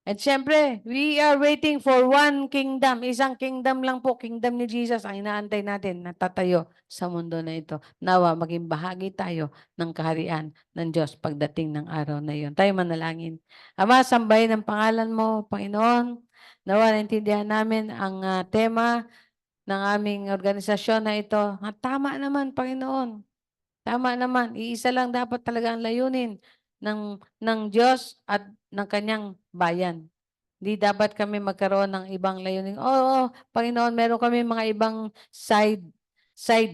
At syempre, we are waiting for one kingdom. Isang kingdom lang po, kingdom ni Jesus ang inaantay natin na tatayo sa mundo na ito. Nawa, maging bahagi tayo ng kaharian ng Diyos pagdating ng araw na iyon. Tayo manalangin. Ama, sambahin ang pangalan mo, Panginoon. Nawa, naintindihan namin ang tema ng aming organisasyon na ito. Tama naman, Panginoon. Tama naman. Iisa lang dapat talaga ang layunin ng Diyos at ng kanyang bayan. Hindi dapat kami magkaroon ng ibang layunin. Oo, Panginoon, meron kami mga ibang side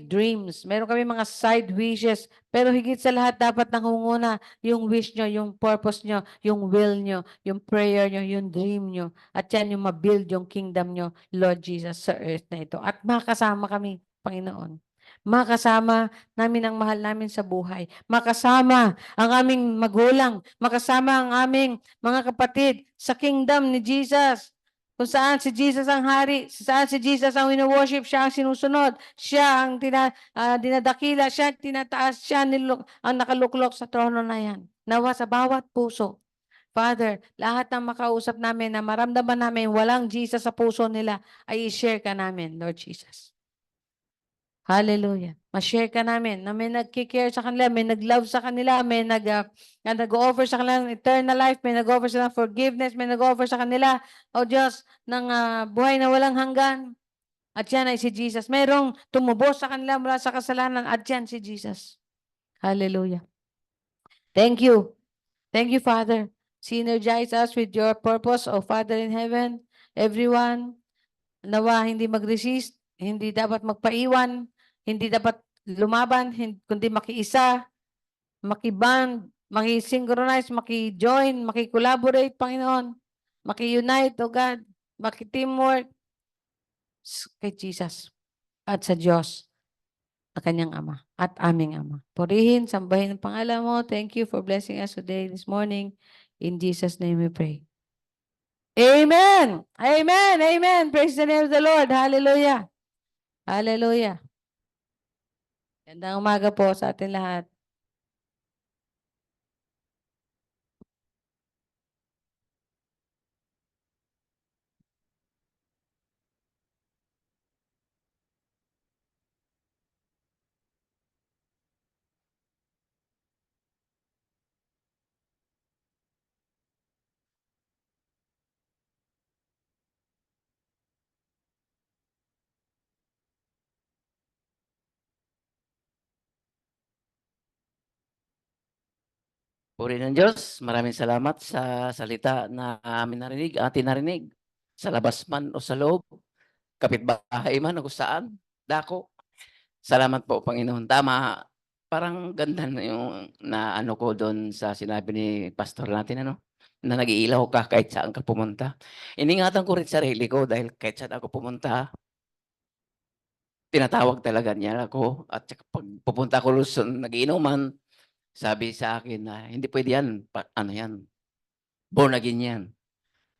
dreams. Meron kami mga side wishes. Pero higit sa lahat, dapat nangunguna yung wish nyo, yung purpose nyo, yung will nyo, yung prayer nyo, yung dream nyo. At yan yung mabuild yung kingdom nyo, Lord Jesus, sa earth na ito. At makasama kami, Panginoon. Makasama namin ang mahal namin sa buhay. Makasama ang aming magulang. Makasama ang aming mga kapatid sa kingdom ni Jesus. Kung saan si Jesus ang hari, saan si Jesus ang wino-worship, siya ang sinusunod, siya ang dinadakila, siya ang tinataas, siya ang nakaluklok sa trono na yan. Nawa sa bawat puso. Father, lahat ng makausap namin na maramdaman namin walang Jesus sa puso nila, ay i-share ka namin, Lord Jesus. Hallelujah. Ma-share ka namin na may nagki-care sa kanila, may nag-love sa kanila, may nag-offer sa kanila ng eternal life, may nag-offer sa forgiveness, may nag-offer sa kanila, o Diyos, ng buhay na walang hanggan. At yan ay si Jesus. Mayroong tumubos sa kanila mula sa kasalanan, at yan si Jesus. Hallelujah. Thank you. Thank you, Father. Synergize us with your purpose, O Father in heaven. Everyone, nawa hindi mag-resist, hindi dapat magpaiwan, hindi dapat lumaban, kundi makiisa, makiband, maki-synchronize, maki-join, maki-collaborate, Panginoon, maki-unite, O God, maki-teamwork kay Jesus at sa Diyos na kanyang Ama at aming Ama. Purihin, sambahin ang pangalan mo. Thank you for blessing us today, this morning. In Jesus' name we pray. Amen! Amen! Amen! Praise the name of the Lord. Hallelujah! Hallelujah! Gandang umaga po sa atin lahat. Puri ng Diyos, maraming salamat sa salita na amin narinig, atin narinig. Sa labas man o sa loob, kapitbahay man o kung saan, dako. Salamat po, Panginoon. Tama, parang ganda na yung na ano ko doon sa sinabi ni pastor natin, ano, na nag-iilaw ka kahit saan ka pumunta. Iningatan ko rin sarili ko dahil kahit saan ako pumunta, tinatawag talaga niya ako. At saka pag pupunta ko Luzon, nag-iinuman, sabi sa akin na hindi pwede yan, ano yan, born again yan.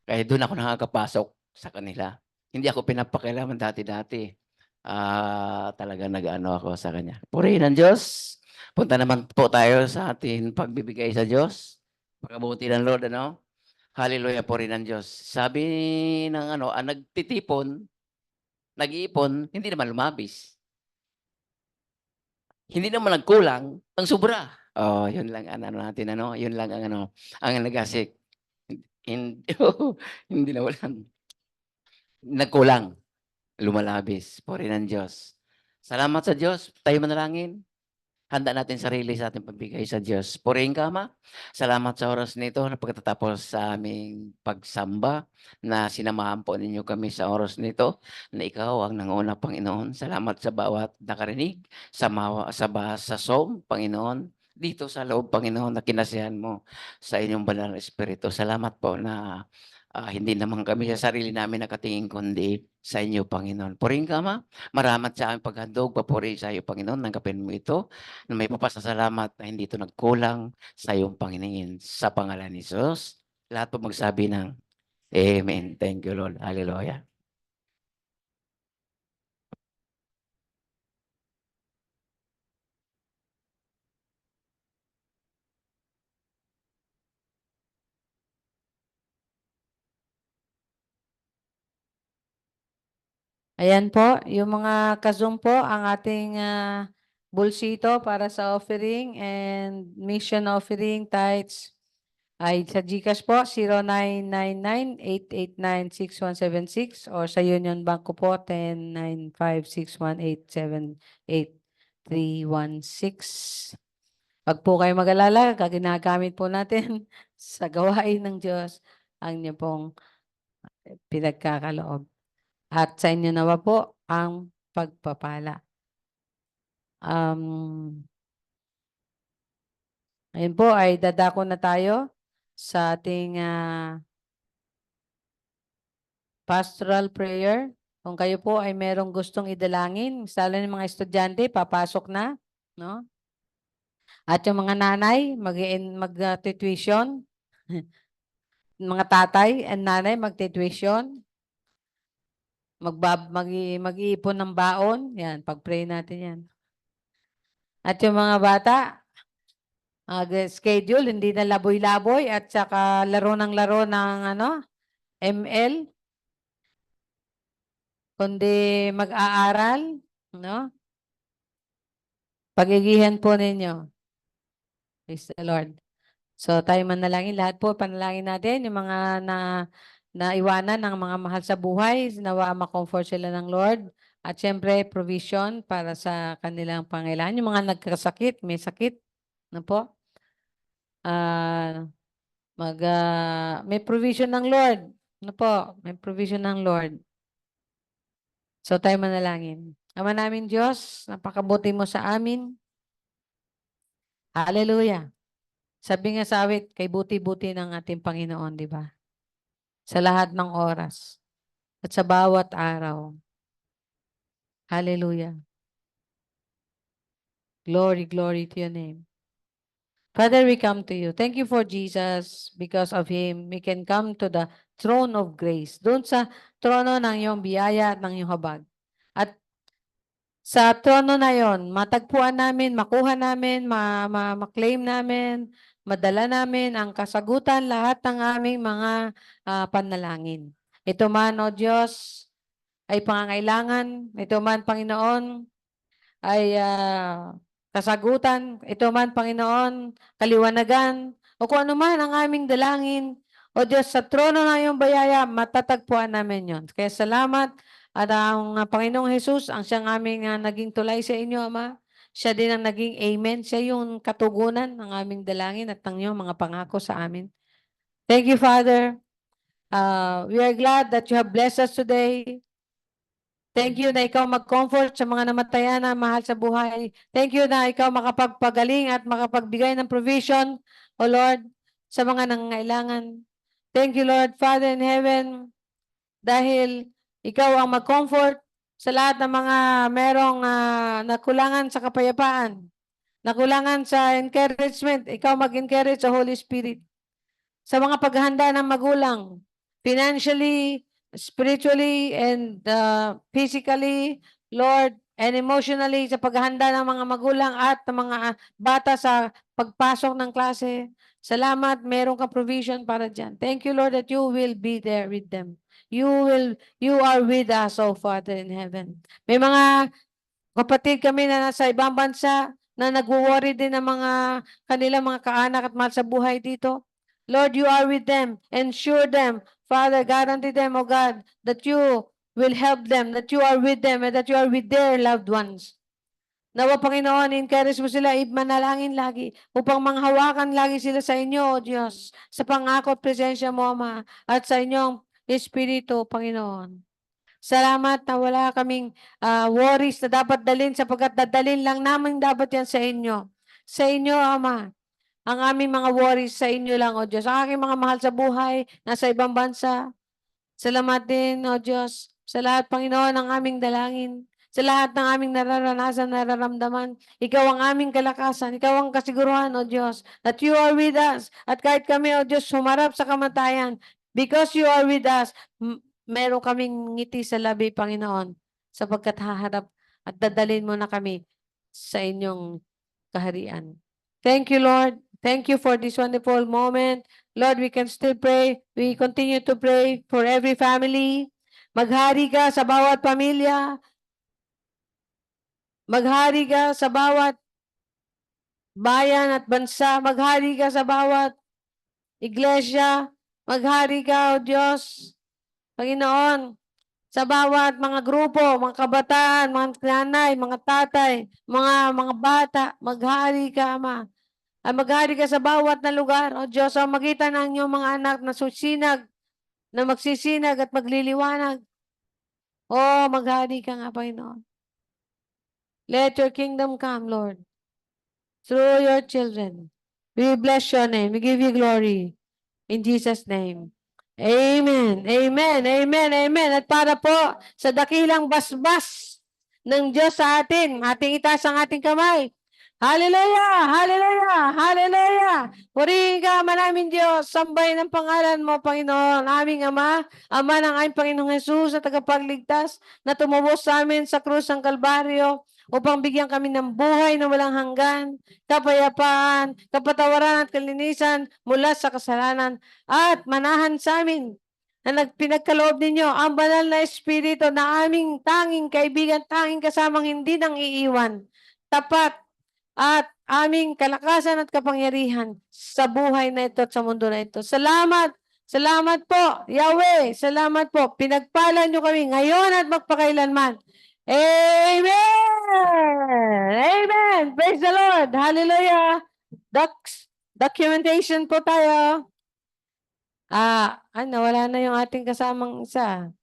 Kaya doon ako nakakapasok sa kanila. Hindi ako pinapakialaman dati-dati. Talaga nag-ano ako sa kanya. Purihin ng Diyos. Punta naman po tayo sa ating pagbibigay sa Diyos. Pagkabuti ng Lord, ano? Hallelujah, purihin ng Diyos. Sabi ng ano, nagtitipon, nag-iipon, hindi naman lumabis. Hindi naman nagkulang, ang sobra. Yun lang ang ano natin ano, yun lang ang ano, ang nagasik. Hindi hindi nawalan. Nagkulang, lumalabis, puri ng Diyos. Salamat sa Diyos, tayo manalangin. Handa natin sarili sa ating pagbigay sa Diyos. Purihin ka, Ama. Salamat sa oras nito na pagkatapos sa aming pagsamba na sinamahan po ninyo kami sa oras nito na ikaw ang nanguna, Panginoon. Salamat sa bawat nakarinig sa som, Panginoon. Dito sa loob, Panginoon, na kinasihan mo sa inyong banal na Espiritu. Salamat po na hindi naman kami sa sarili namin nakatingin kundi sa inyo, Panginoon. Purihin ka, Ama. Maramat sa aming paghandog, papuri sa iyo, Panginoon. Nanggapin mo ito na may papasasalamat na hindi ito nagkulang sa iyong Panginoon. Sa pangalan ni Jesus, lahat po magsabi ng Amen. Thank you, Lord. Hallelujah. Ayan po, yung mga ka-Zoom po, ang ating bulsito para sa offering and mission offering tithes ay sa GCash po, 0999-889-6176 or sa Union Bank ko po, 109561878316. Wag po kayo mag-alala, ginagamit po natin sa gawain ng Diyos ang niyo pong pinagkakaloob. At sa inyo nawa po ang pagpapala. Ayun po ay dadako na tayo sa ating pastoral prayer. Kung kayo po ay merong gustong idalangin, lalo ng mga estudyante, papasok na, no? At yung mga nanay, mag-tuition, mga tatay and nanay mag-tuition, mag-iipon ng baon, yan, pag-pray natin yan. At yung mga bata, schedule, hindi na laboy-laboy at saka laro ng ML, kundi mag-aaral, no? Pagigihan po ninyo. Praise the Lord. So tayo manalangin, lahat po panalangin natin, yung mga naiwanan ng mga mahal sa buhay, nawa ma-comfort sila ng Lord. At syempre, provision para sa kanilang pangailangan. Yung mga nagkasakit, may sakit, na po. May provision ng Lord. Ano po? May provision ng Lord. So tayo manalangin. Ama namin Diyos, napakabuti mo sa amin. Hallelujah. Sabi nga sa awit, kay buti-buti ng ating Panginoon, di ba? Sa lahat ng oras. At sa bawat araw. Hallelujah. Glory, glory to your name. Father, we come to you. Thank you for Jesus. Because of Him, we can come to the throne of grace. Doon sa trono ng iyong biyaya at ng iyong habag. At sa trono na yon, matagpuan namin, makuha namin, ma-claim namin, madala namin ang kasagutan lahat ng aming mga panalangin. Ito man, O Diyos, ay pangangailangan. Ito man, Panginoon, ay kasagutan. Ito man, Panginoon, kaliwanagan. O kung ano man ang aming dalangin. O Diyos, sa trono na iyong bayaya, matatagpuan namin yon. Kaya salamat. At ang Panginoong Jesus, ang siyang aming naging tulay sa inyo, Ama. Siya din ang naging amen. Siya yung katugunan ng aming dalangin at ng iyong mga pangako sa amin. Thank you, Father. We are glad that you have blessed us today. Thank you na ikaw mag-comfort sa mga namatayan na mahal sa buhay. Thank you na ikaw makapagpagaling at makapagbigay ng provision, O Lord, sa mga nangangailangan. Thank you, Lord, Father in heaven, dahil ikaw ang mag-comfort sa lahat ng mga merong nakulangan sa kapayapaan, nakulangan sa encouragement. Ikaw mag-encourage sa Holy Spirit. Sa mga paghahanda ng magulang, financially, spiritually, and physically, Lord, and emotionally, sa paghahanda ng mga magulang at ng mga bata sa pagpasok ng klase. Salamat, meron ka provision para dyan. Thank you, Lord, that you will be there with them. You are with us, O Father in heaven. May mga kapatid kami na nasa ibang bansa, na nagwo-worry din ng mga kanilang mga kaanak at mahal sa buhay dito. Lord, you are with them. Ensure them. Father, guarantee them, O God, that you will help them, that you are with them, and that you are with their loved ones. Nawa, Panginoon, encourage mo sila, manalangin lagi, upang manghawakan lagi sila sa inyo, O Diyos, sa pangako at presensya mo, Ama, at sa inyong Espiritu, Panginoon. Salamat na wala kaming worries na dapat dalhin sapagkat dadalhin lang namin dapat yan sa inyo. Sa inyo, Ama. Ang aming mga worries sa inyo lang, O Diyos. Ang aking mga mahal sa buhay, nasa ibang bansa. Salamat din, O Diyos, sa lahat, Panginoon, ng aming dalangin. Sa lahat ng aming nararanasan, nararamdaman. Ikaw ang aming kalakasan. Ikaw ang kasiguruhan, O Diyos, that you are with us. At kahit kami, O Diyos, sumarap sa kamatayan, because you are with us, meron kaming ngiti sa labi, Panginoon, sapagkat haharap at dadalhin mo na kami sa inyong kaharian. Thank you, Lord. Thank you for this wonderful moment. Lord, we can still pray. We continue to pray for every family. Maghari ka sa bawat pamilya. Maghari ka sa bawat bayan at bansa. Maghari ka sa bawat iglesia. Maghari ka, O Diyos, Panginoon, sa bawat mga grupo, mga kabataan, mga nanay, mga tatay, mga bata. Maghari ka, Ama. Ay maghari ka sa bawat na lugar, O Diyos, sa magitan ng iyong mga anak na susinag, na magsisinag at magliliwanag. O, maghari ka nga, Panginoon. Let your kingdom come, Lord, through your children. We bless your name. We give you glory. In Jesus' name. Amen. Amen. Amen. Amen. At para po sa dakilang basbas ng Diyos sa ating itaas ang ating kamay. Hallelujah! Hallelujah! Hallelujah! Purihin ka, Ama namin Diyos. Sambay ng pangalan mo, Panginoon. Aming Ama, Ama ng aming Panginoong Jesus na tagapagligtas na tumubos sa amin sa krus ng Kalbaryo upang bigyan kami ng buhay na walang hanggan, kapayapaan, kapatawaran at kalinisan mula sa kasalanan at manahan sa amin na pinagkaloob ninyo ang banal na Espiritu na aming tanging kaibigan, tanging kasamang hindi nang iiwan, tapat at aming kalakasan at kapangyarihan sa buhay na ito at sa mundo na ito. Salamat! Salamat po, Yahweh! Salamat po! Pinagpala nyo kami ngayon at magpakailanman. Amen! Amen! Praise the Lord! Hallelujah! Documentation po tayo. Nawala na yung ating kasamang isa.